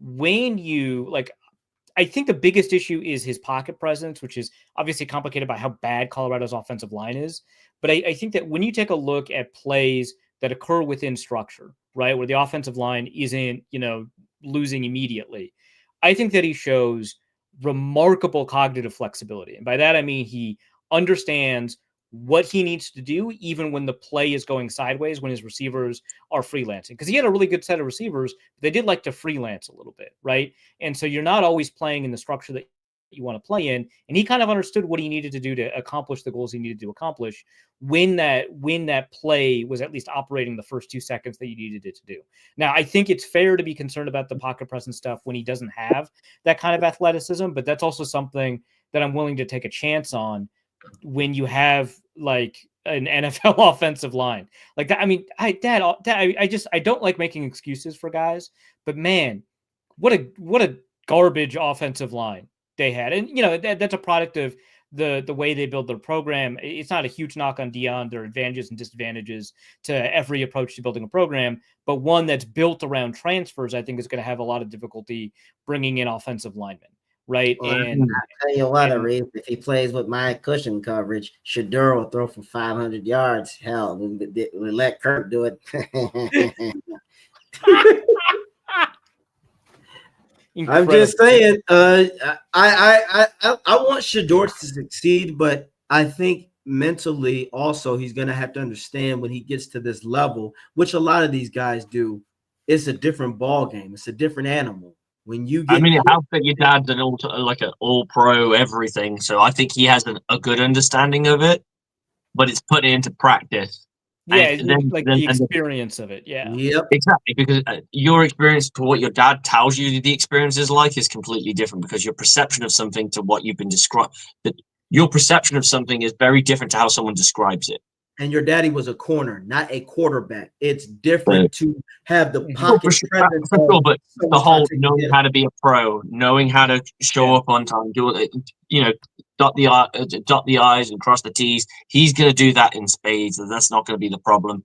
when you like, I think the biggest issue is his pocket presence, which is obviously complicated by how bad Colorado's offensive line is. But I think that when you take a look at plays that occur within structure, right, where the offensive line isn't, losing immediately, I think that he shows remarkable cognitive flexibility. And by that, I mean, he understands what he needs to do, even when the play is going sideways, when his receivers are freelancing. Because he had a really good set of receivers, but they did like to freelance a little bit, right? And so you're not always playing in the structure that you want to play in. And he kind of understood what he needed to do to accomplish the goals he needed to accomplish when that play was at least operating the first 2 seconds that you needed it to do. Now, I think it's fair to be concerned about the pocket presence stuff when he doesn't have that kind of athleticism, but that's also something that I'm willing to take a chance on when you have like an NFL offensive line like that. I mean, I don't like making excuses for guys, but man, what a garbage offensive line they had. And that's a product of the way they build their program. It's not a huge knock on Dion. There are advantages and disadvantages to every approach to building a program, but one that's built around transfers, I think, is going to have a lot of difficulty bringing in offensive linemen. Right. Well, and I'll tell you what, Arif, if he plays with my cushion coverage, Shedeur will throw for 500 yards. Hell, we'll let Kirk do it. I'm just saying, I want Shedeur to succeed, but I think mentally also he's going to have to understand when he gets to this level, which a lot of these guys do, it's a different ball game. It's a different animal. When you get, I mean, it helps that your dad's an all pro everything, so I think he has a good understanding of it, but it's put into practice. Yeah, the experience of it. Yeah, yep, exactly. Because your experience to what your dad tells you the experience is like is completely different, because your perception of something to what you've been described. That your perception of something is very different to how someone describes it. And your daddy was a corner, not a quarterback. It's different to have the pocket presence. But the whole knowing how to be a pro, knowing how to show up on time, dot the I's and cross the T's. He's going to do that in spades, and that's not going to be the problem.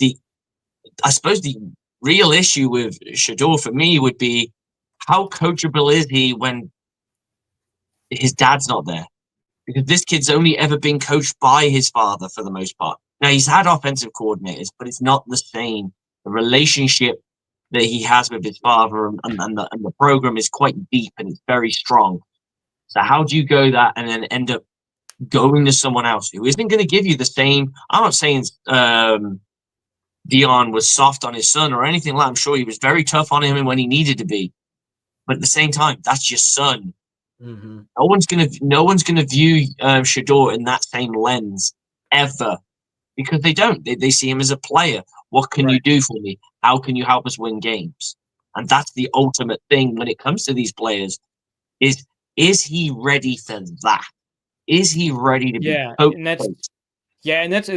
I suppose the real issue with Shedeur for me would be how coachable is he when his dad's not there? Because this kid's only ever been coached by his father for the most part. Now, he's had offensive coordinators, but it's not the same. The relationship that he has with his father and the program is quite deep and it's very strong. So how do you go that and then end up going to someone else who isn't going to give you the same? I'm not saying Dion was soft on his son or anything like that. I'm sure he was very tough on him when he needed to be. But at the same time, that's your son. Mm-hmm. No one's gonna view Shador in that same lens ever, because they don't. They see him as a player. What can you do for me? How can you help us win games? And that's the ultimate thing when it comes to these players. Is he ready for that? Is he ready to be coached? And that's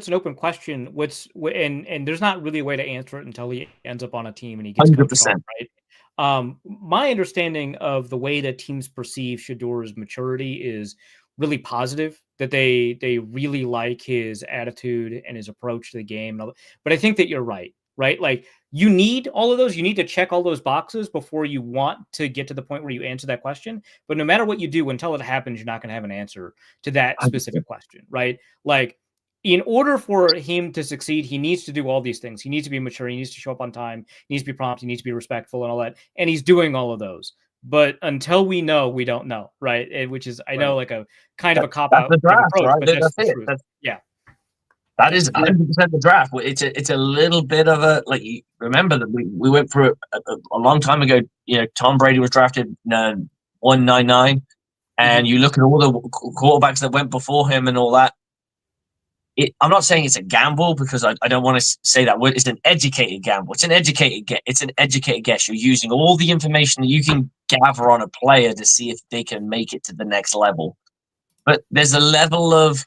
an open question. And there's not really a way to answer it until he ends up on a team and he gets coached on, right? My understanding of the way that teams perceive Shador's maturity is really positive. That they really like his attitude and his approach to the game. But I think that you're right? Like, you need all of those. You need to check all those boxes before you want to get to the point where you answer that question. But no matter what you do, until it happens, you're not going to have an answer to that specific question, right? Like, in order for him to succeed, he needs to do all these things. He needs to be mature. He needs to show up on time. He needs to be prompt. He needs to be respectful and all that. And he's doing all of those. But until we know, we don't know, right? Which is, I know, like a kind of a cop-out approach, right? but that's the it. truth. That is 100% the draft. It's a little bit of a, like, you remember that we went through a long time ago. You know, Tom Brady was drafted 199, and you look at all the quarterbacks that went before him and all that. I'm not saying it's a gamble, because I don't want to say that word. It's an educated gamble. It's an educated guess. You're using all the information that you can gather on a player to see if they can make it to the next level. But there's a level of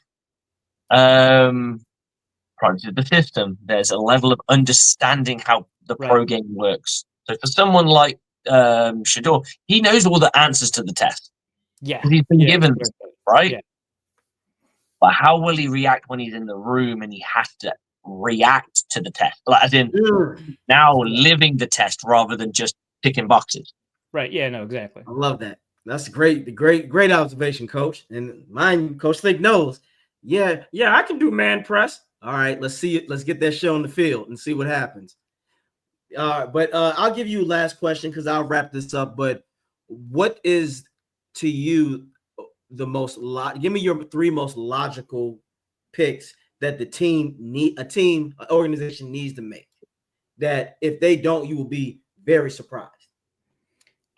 product of the system. There's a level of understanding how the pro game works. So for someone like Shador, he knows all the answers to the test. Yeah, because he's been given them, right? Yeah. But how will he react when he's in the room and he has to react to the test? Like, as in now living the test rather than just ticking boxes. Right. Yeah. No. Exactly. I love that. That's great observation, Coach. And mine, Coach Slick knows. Yeah, I can do man press. All right, let's see it. Let's get that show on the field and see what happens. But I'll give you last question because I'll wrap this up. But what is to you the most give me your three most logical picks that an organization needs to make, that if they don't, you will be very surprised?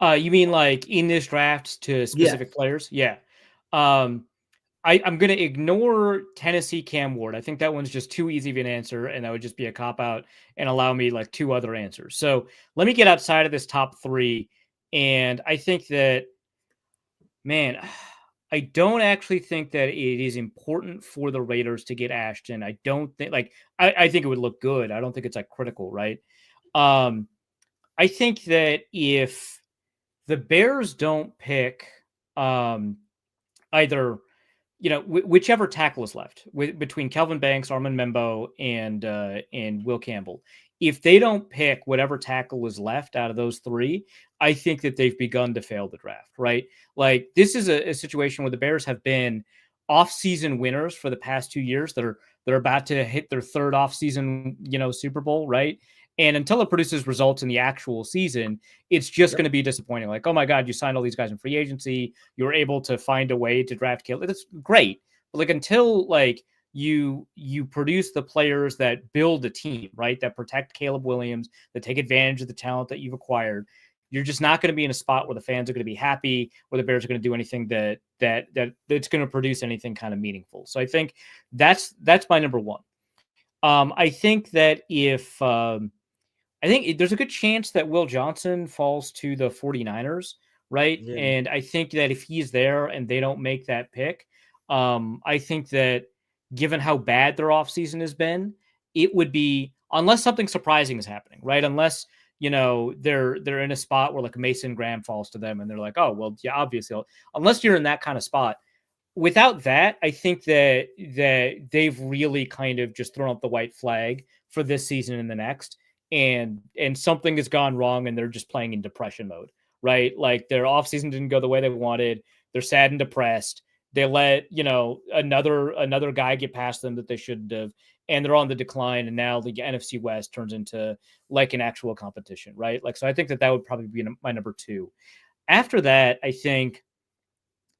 You mean like in this draft to specific players? Yeah. I'm going to ignore Tennessee Cam Ward. I think that one's just too easy of an answer, and that would just be a cop-out and allow me like two other answers. So let me get outside of this top three. And I think that, man, I don't actually think that it is important for the Raiders to get Ashton. I don't think, like, I think it would look good. I don't think it's like critical, right? I think that if the Bears don't pick either, whichever tackle is left between Kelvin Banks, Armand Membo, and Will Campbell, if they don't pick whatever tackle is left out of those three, I think that they've begun to fail the draft, right? Like, this is a situation where the Bears have been off-season winners for the past 2 years. They're about to hit their third off-season, Super Bowl, right? And until it produces results in the actual season, it's just going to be disappointing. Like, oh my God, you signed all these guys in free agency. You were able to find a way to draft Caleb. That's great. But like, until like you produce the players that build a team, right? That protect Caleb Williams, that take advantage of the talent that you've acquired, you're just not going to be in a spot where the fans are going to be happy, where the Bears are going to do anything that's going to produce anything kind of meaningful. So I think that's my number one. I think that if I think there's a good chance that Will Johnson falls to the 49ers, right? Yeah. And I think that if he's there and they don't make that pick, I think that given how bad their offseason has been, it would be, unless something surprising is happening, right? Unless, they're in a spot where like Mason Graham falls to them and they're like, oh, well, yeah, obviously, unless you're in that kind of spot. Without that, I think that they've really kind of just thrown up the white flag for this season and the next. And something has gone wrong and they're just playing in depression mode, right? Like, their offseason didn't go the way they wanted. They're sad and depressed. They let, another guy get past them that they shouldn't have, and they're on the decline. And now the NFC West turns into like an actual competition, right? Like, so I think that would probably be my number two. After that, I think,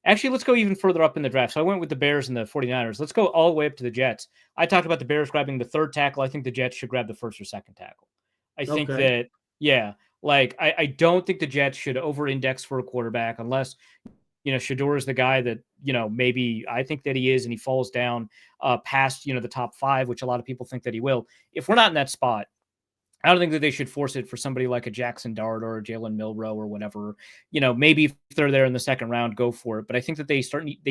actually, let's go even further up in the draft. So I went with the Bears and the 49ers. Let's go all the way up to the Jets. I talked about the Bears grabbing the third tackle. I think the Jets should grab the first or second tackle. I think that, like, I don't think the Jets should over-index for a quarterback unless Shador is the guy that, maybe I think that he is, and he falls down past, the top 5, which a lot of people think that he will. If we're not in that spot, I don't think that they should force it for somebody like a Jackson Dart or a Jalen Milroe or whatever. Maybe if they're there in the second round, go for it. But I think that they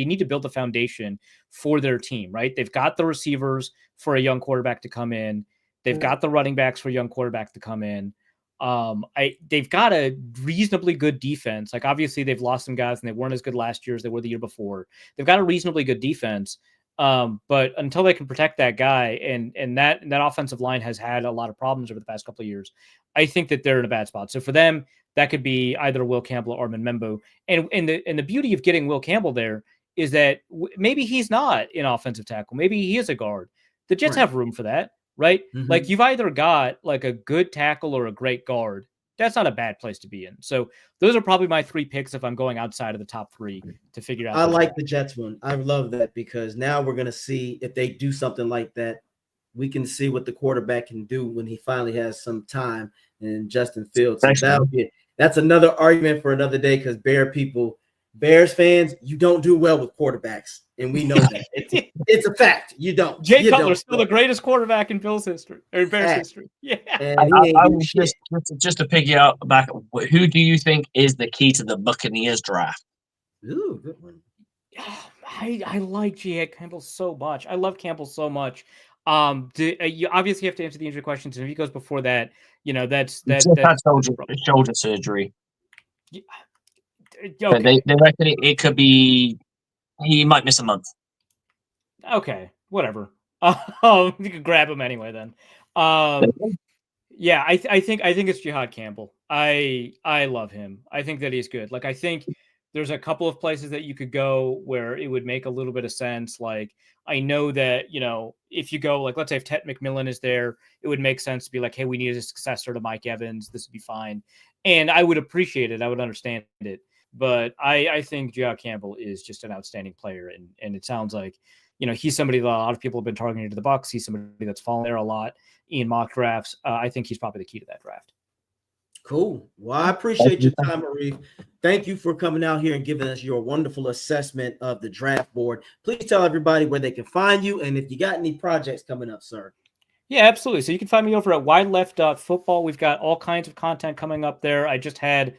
need to build the foundation for their team, right? They've got the receivers for a young quarterback to come in. They've got the running backs for a young quarterback to come in. They've got a reasonably good defense. Like, obviously they've lost some guys and they weren't as good last year as they were the year before. They've got a reasonably good defense. But until they can protect that guy, and that offensive line has had a lot of problems over the past couple of years, I think that they're in a bad spot. So for them, that could be either Will Campbell or Mbembo. And the beauty of getting Will Campbell there is that maybe he's not an offensive tackle. Maybe he is a guard. The Jets have room for that, right? Mm-hmm. Like, you've either got like a good tackle or a great guard. That's not a bad place to be in. So those are probably my 3 picks if I'm going outside of the top 3 to figure out. I like the Jets one. I love that, because now we're going to see if they do something like that. We can see what the quarterback can do when he finally has some time in Justin Fields. So that's another argument for another day, because Bears fans, you don't do well with quarterbacks, and we know that. It's a fact. You don't. Jay Cutler's still the greatest quarterback in Bears history. Yeah. I was just to pick you up back. Who do you think is the key to the Buccaneers draft? Ooh, good one. I like J.A. Campbell so much. I love Campbell so much. You obviously have to answer the injury questions, and if he goes before that, that's shoulder surgery. Yeah. Okay. They reckon it could be, he might miss a month. Okay, whatever. You can grab him anyway then. Yeah, I think it's Jihad Campbell. I love him. I think that he's good. Like, I think there's a couple of places that you could go where it would make a little bit of sense. Like, I know that, if you go, like, let's say if Ted McMillan is there, it would make sense to be like, hey, we need a successor to Mike Evans. This would be fine. And I would appreciate it. I would understand it. But I think Jihad Campbell is just an outstanding player. And it sounds like, he's somebody that a lot of people have been targeting to the Bucs. He's somebody that's fallen there a lot in mock drafts. I think he's probably the key to that draft. Cool. Well, I appreciate your time, Arif. Thank you for coming out here and giving us your wonderful assessment of the draft board. Please tell everybody where they can find you, and if you got any projects coming up, sir. Yeah, absolutely. So you can find me over at wideleft.football. We've got all kinds of content coming up there. I just had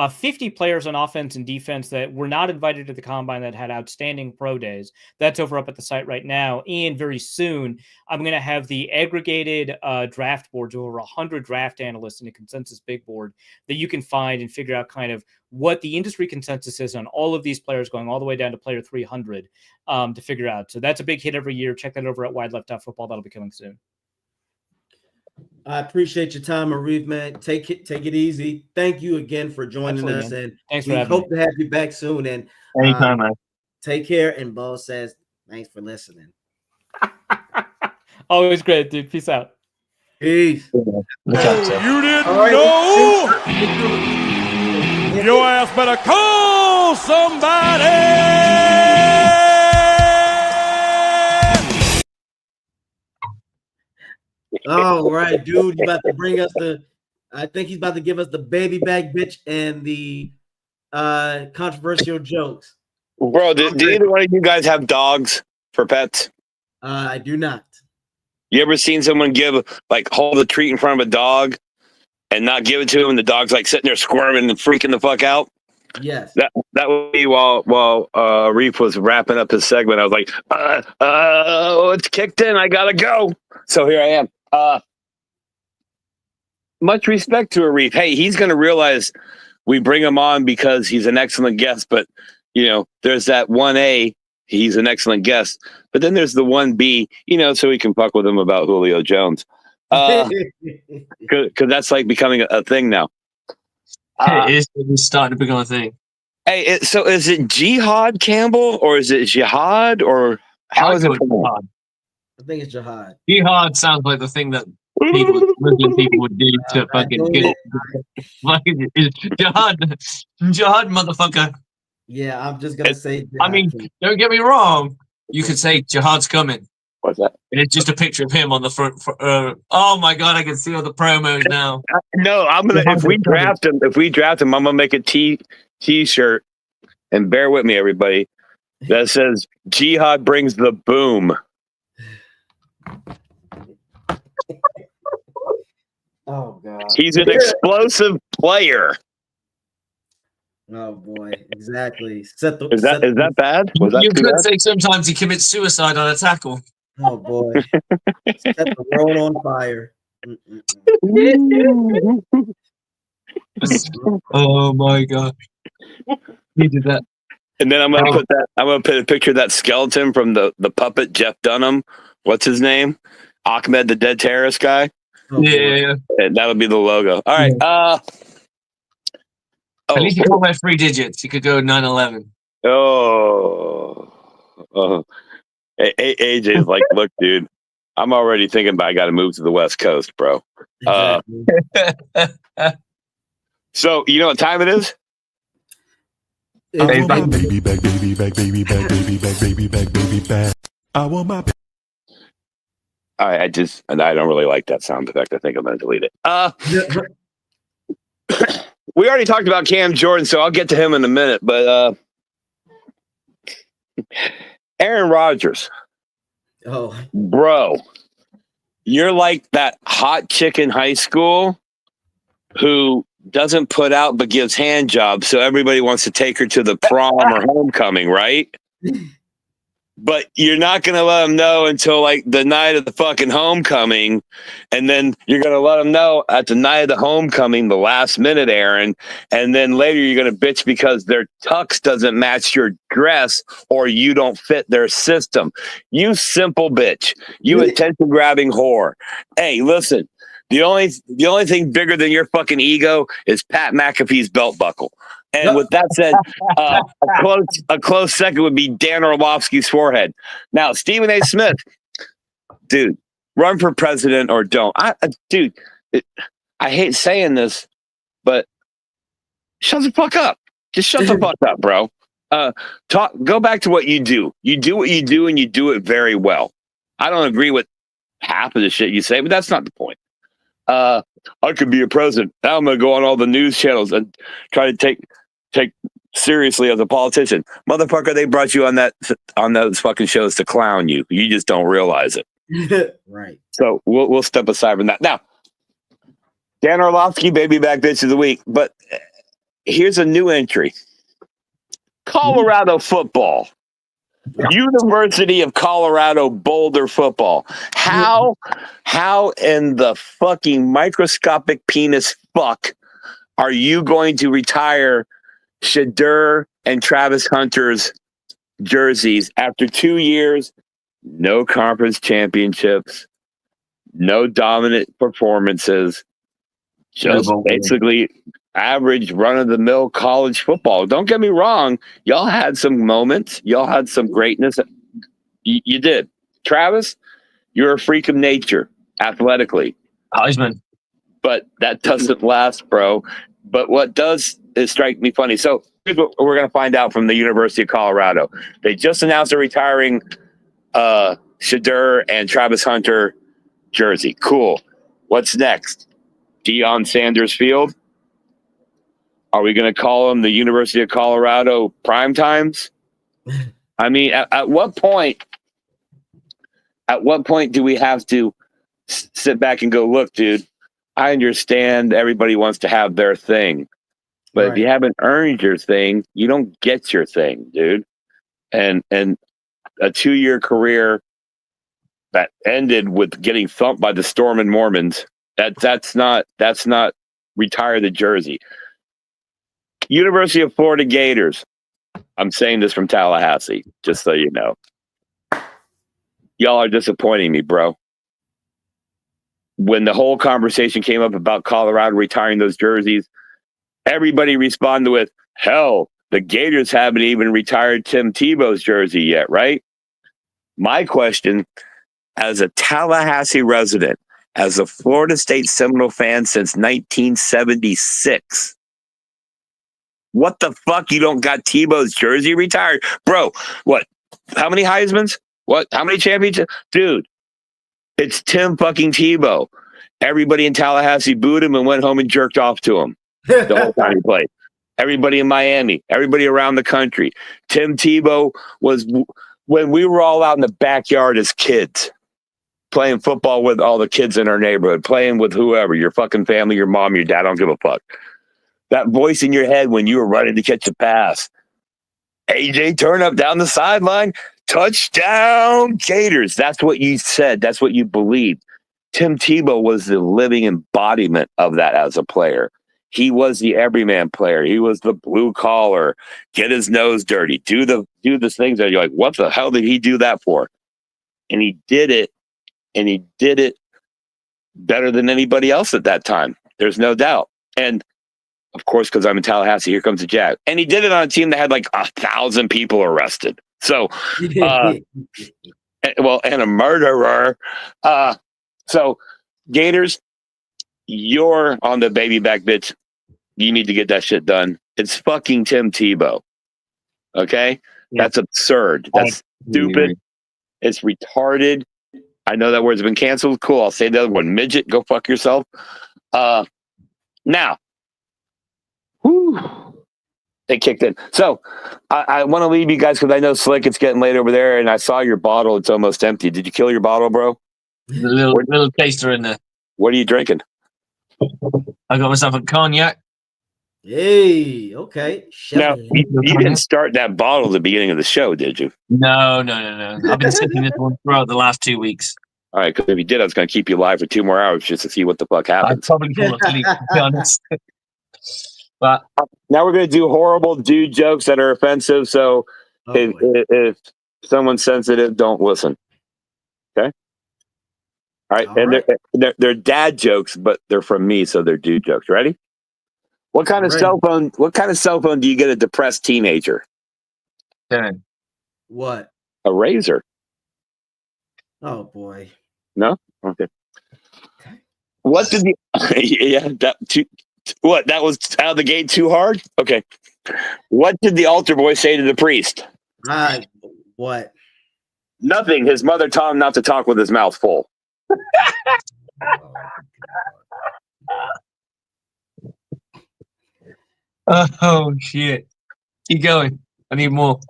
50 players on offense and defense that were not invited to the combine that had outstanding pro days. That's over up at the site right now. And very soon, I'm going to have the aggregated draft boards, over 100 draft analysts in a consensus big board that you can find and figure out kind of what the industry consensus is on all of these players, going all the way down to player 300 to figure out. So that's a big hit every year. Check that over at wideleft.football. That'll be coming soon. I appreciate your time, Arif, man. Take it easy. Thank you again for joining us, man. and Thanks we for having hope me. to have you back soon. And Anytime, man. Take care. And Bo says, thanks for listening. Always great, dude. Peace out. Peace. You didn't know? Your ass better call somebody. All right, dude. You about to bring us I think he's about to give us the baby back bitch and the controversial jokes. Bro, do either one of you guys have dogs for pets? I do not. You ever seen someone hold a treat in front of a dog and not give it to him, and the dog's like sitting there squirming and freaking the fuck out? Yes. That would be while Arif was wrapping up his segment. I was like, it's kicked in. I gotta go. So here I am. Much respect to Arif. Hey, he's gonna realize we bring him on because he's an excellent guest, but there's that 1A, he's an excellent guest. But then there's the 1B, so we can fuck with him about Julio Jones. Because that's like becoming a thing now. It's starting to become a thing. Hey, so is it Jihad Campbell or is it Jihad, or how is it pronounced? I think it's Jihad. Jihad sounds like the thing that Muslim people would do to fucking get Jihad, motherfucker. Yeah, I'm just gonna say. I mean, don't get me wrong. You could say Jihad's coming. What's that? And it's just a picture of him on the front. Oh my god, I can see all the promos now. No, I'm gonna. If we draft him, I'm gonna make a t-shirt and bear with me, everybody, that says Jihad brings the boom. Oh God. He's an explosive player. Oh boy, exactly. Is that bad? Was that You too could bad? say sometimes he commits suicide on a tackle. Oh boy. Set the world on fire. Oh my god. He did that. And then I'm gonna put a picture of that skeleton from the puppet Jeff Dunham. What's his name? Ahmed, the dead terrorist guy. Oh, Yeah. And that'll be the logo. All right. At least he can't wear 3 digits. He could go 9/11. AJ's like, look, dude, I'm already thinking about I got to move to the West Coast, bro. Exactly. So you know what time it is? I want my baby back, baby back, baby back, baby back, baby back, baby back. I want my. I don't really like that sound effect. I think I'm going to delete it. We already talked about Cam Jordan, so I'll get to him in a minute. But Aaron Rodgers, bro, you're like that hot chick in high school who doesn't put out but gives hand jobs, so everybody wants to take her to the prom or homecoming, right? But you're not going to let them know until like the night of the fucking homecoming. And then you're going to let them know at the night of the homecoming, the last minute, Aaron. And then later you're going to bitch because their tux doesn't match your dress or you don't fit their system. You simple bitch. You attention grabbing whore. Hey, listen, the only thing bigger than your fucking ego is Pat McAfee's belt buckle. And with that said, a close second would be Dan Orlovsky's forehead. Now, Stephen A. Smith, dude, run for president or don't. I hate saying this, but shut the fuck up. Just shut the fuck up, bro. Go back to what you do. You do what you do, and you do it very well. I don't agree with half of the shit you say, but that's not the point. I could be a president. Now I'm going to go on all the news channels and try to take seriously as a politician. Motherfucker, they brought you on those fucking shows to clown you. You just don't realize it. Right. So we'll step aside from that. Now, Dan Orlovsky, baby back bitch of the week. But here's a new entry. Colorado football. University of Colorado Boulder football. How in the fucking microscopic penis fuck are you going to retire Shadur and Travis Hunter's jerseys after 2 years? No conference championships, no dominant performances, just basically average run-of-the-mill college football. Don't get me wrong. Y'all had some moments. Y'all had some greatness. You did. Travis, you're a freak of nature, athletically. Heisman. But that doesn't last, bro. But what does is strike me funny. So here's what we're going to find out from the University of Colorado. They just announced they're retiring Shadur and Travis Hunter jersey. Cool. What's next? Deion Sanders Field? Are we going to call them the University of Colorado Prime Times? I mean, at what point do we have to sit back and go, look, dude, I understand everybody wants to have their thing, but if you haven't earned your thing, you don't get your thing, dude. And a 2-year career that ended with getting thumped by the Storm and Mormons, that's not retire the jersey. University of Florida Gators. I'm saying this from Tallahassee, just so you know. Y'all are disappointing me, bro. When the whole conversation came up about Colorado retiring those jerseys, everybody responded with, hell, the Gators haven't even retired Tim Tebow's jersey yet, right? My question, as a Tallahassee resident, as a Florida State Seminole fan since 1976, what the fuck? You don't got Tebow's jersey retired? Bro, what? How many Heismans? What? How many championships? Dude, it's Tim fucking Tebow. Everybody in Tallahassee booed him and went home and jerked off to him the whole time he played. everybody in Miami, everybody around the country. Tim Tebow was when we were all out in the backyard as kids, playing football with all the kids in our neighborhood, playing with whoever, your fucking family, your mom, your dad, I don't give a fuck. That voice in your head when you were running to catch a pass. AJ turn up down the sideline, touchdown Gators. That's what you said. That's what you believed. Tim Tebow was the living embodiment of that as a player. He was the everyman player. He was the blue collar, get his nose dirty, do the things that you're like, what the hell did he do that for? And he did it, and he did it better than anybody else at that time. There's no doubt. And of course, because I'm in Tallahassee, here comes the Jag. And he did it on a team that had like 1,000 people arrested. So, and a murderer. So, Gators, you're on the baby back, bitch. You need to get that shit done. It's fucking Tim Tebow. Okay? Yeah. That's absurd. That's stupid. It's retarded. I know that word's been canceled. Cool. I'll say the other one. Midget, go fuck yourself. Now, they kicked in. So I want to leave you guys because I know Slick, it's getting late over there, and I saw your bottle. It's almost empty. Did you kill your bottle, bro? The little taster in there. What are you drinking? I got myself a cognac. Hey, okay. Now, you didn't start that bottle at the beginning of the show, did you? No. I've been sipping this one throughout the last 2 weeks. All right, because if you did, I was going to keep you live for 2 more hours just to see what the fuck happens. I'd probably fall asleep, to be honest. But now we're going to do horrible dude jokes that are offensive. So if someone's sensitive, don't listen. Okay. All right. They're dad jokes, but they're from me, so they're dude jokes. Ready? What kind of cell phone? What kind of cell phone do you get a depressed teenager? What? A Razor. Oh boy. No. Okay. What did the? Yeah. What? That was out of the gate too hard. Okay. What did the altar boy say to the priest? What? Nothing. His mother taught him not to talk with his mouth full. Oh shit! Keep going. I need more.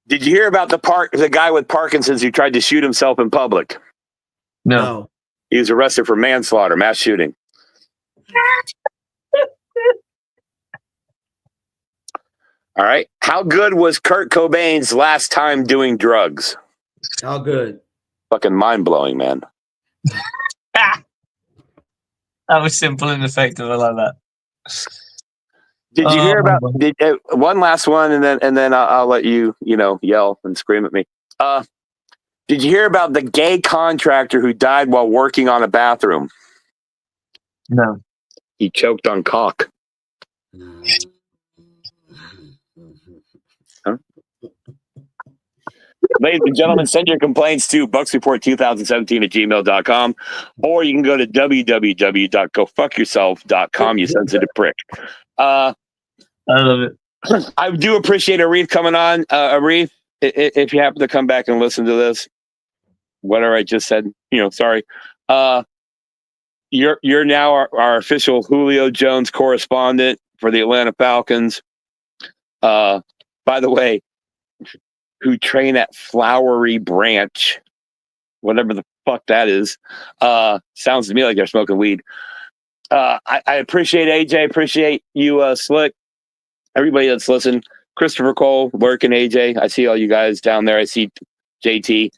Did you hear about the guy with Parkinson's who tried to shoot himself in public? No. He was arrested for manslaughter, mass shooting. All right. How good was Kurt Cobain's last time doing drugs? How good? Fucking mind-blowing, man. That was simple and effective. I like that. Did you hear about one last one, and then I'll let you yell and scream at me. Did you hear about the gay contractor who died while working on a bathroom? No. He choked on cock. Huh? Ladies and gentlemen, send your complaints to bucksreport2017@gmail.com, or you can go to www.gofuckyourself.com, you sensitive prick. I love it. I do appreciate Arif coming on. Arif, if you happen to come back and listen to this, whatever I just said, sorry. You're now our official Julio Jones correspondent for the Atlanta Falcons. By the way, who train at Flowery Branch, whatever the fuck that is. Sounds to me like they're smoking weed. I appreciate AJ, appreciate you, Slick, everybody that's listened. Christopher Cole, working AJ. I see all you guys down there. I see JT.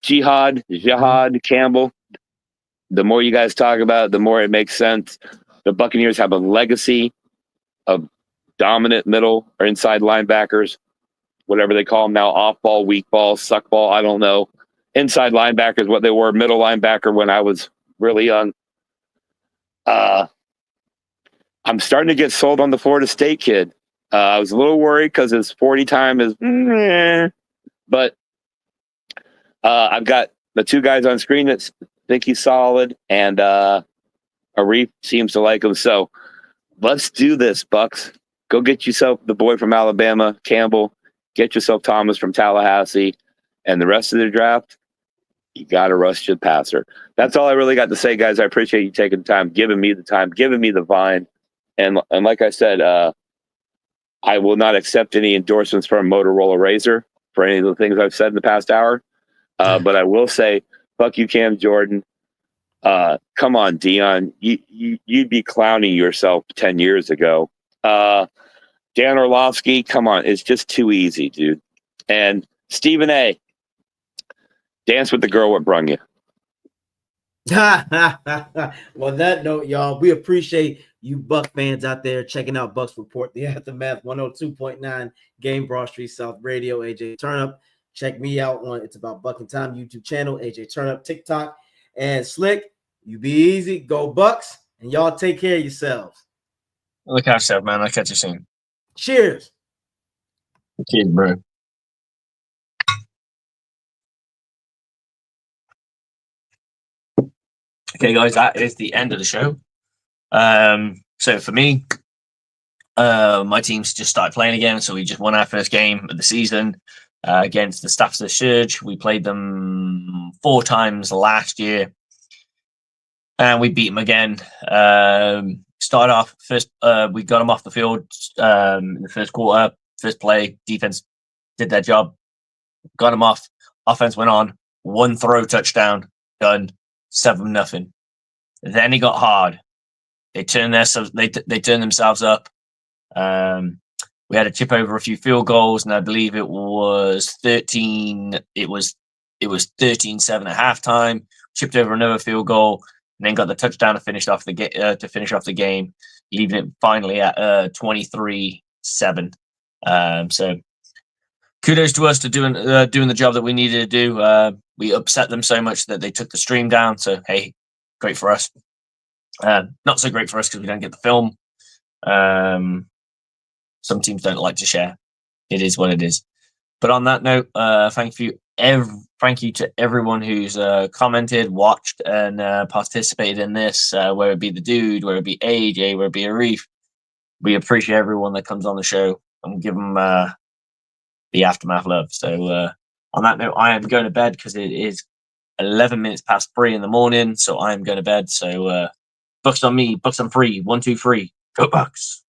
Jihad, Campbell. The more you guys talk about it, the more it makes sense. The Buccaneers have a legacy of dominant middle or inside linebackers, whatever they call them now, off ball, weak ball, suck ball, I don't know. Inside linebackers, what they were, middle linebacker when I was really young. I'm starting to get sold on the Florida State kid. I was a little worried because his 40 time is, but I've got the two guys on screen that think he's solid, and Arif seems to like him. So let's do this, Bucs. Go get yourself the boy from Alabama, Campbell. Get yourself Thomas from Tallahassee, and the rest of the draft, you got to rush your passer. That's all I really got to say, guys. I appreciate you taking the time, giving me the vine. And like I said, I will not accept any endorsements from Motorola Razr for any of the things I've said in the past hour. But I will say, fuck you, Cam Jordan. Come on, Dion. You'd be clowning yourself 10 years ago. Dan Orlovsky, come on. It's just too easy, dude. And Stephen A., dance with the girl what brung you. Well, on that note, y'all, we appreciate you Buck fans out there checking out Bucs Report, the Aftermath 102.9 Game Broad Street South Radio. AJ Turnup. Check me out on It's About Buck and Time YouTube channel, AJ Turnup, TikTok, and Slick. You be easy, go Bucs, and y'all take care of yourselves. Look out, yourself, man. I'll catch you soon. Cheers. Cheers, bro. Okay, guys, that is the end of the show. So for me, my team's just started playing again. So we just won our first game of the season against the Staffordshire Surge. We played them 4 times last year, and we beat them again. Started off first, we got them off the field in the first quarter, first play. Defense did their job, got them off. Offense went on, 1 throw touchdown, done, 7-0. Then it got hard. They turned themselves up. We had to chip over a few field goals, and I believe it was 13. It was 13-7 at halftime. Chipped over another field goal, and then got the touchdown to finish off the game, leaving it finally at 23-7. So kudos to us to doing the job that we needed to do. We upset them so much that they took the stream down. So hey, great for us. Not so great for us because we don't get the film. Some teams don't like to share. It is what it is. But on that note, thank you to everyone who's commented, watched, and participated in this. Whether it be the dude, whether it be AJ, whether it be Arif, we appreciate everyone that comes on the show and give them the aftermath love. So on that note, I am going to bed because it is 11 minutes past 3 in the morning. So I am going to bed. So Bucs on me, Bucs on 3. 1, 2, 3. Go Bucs.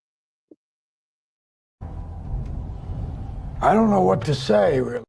I don't know what to say, really.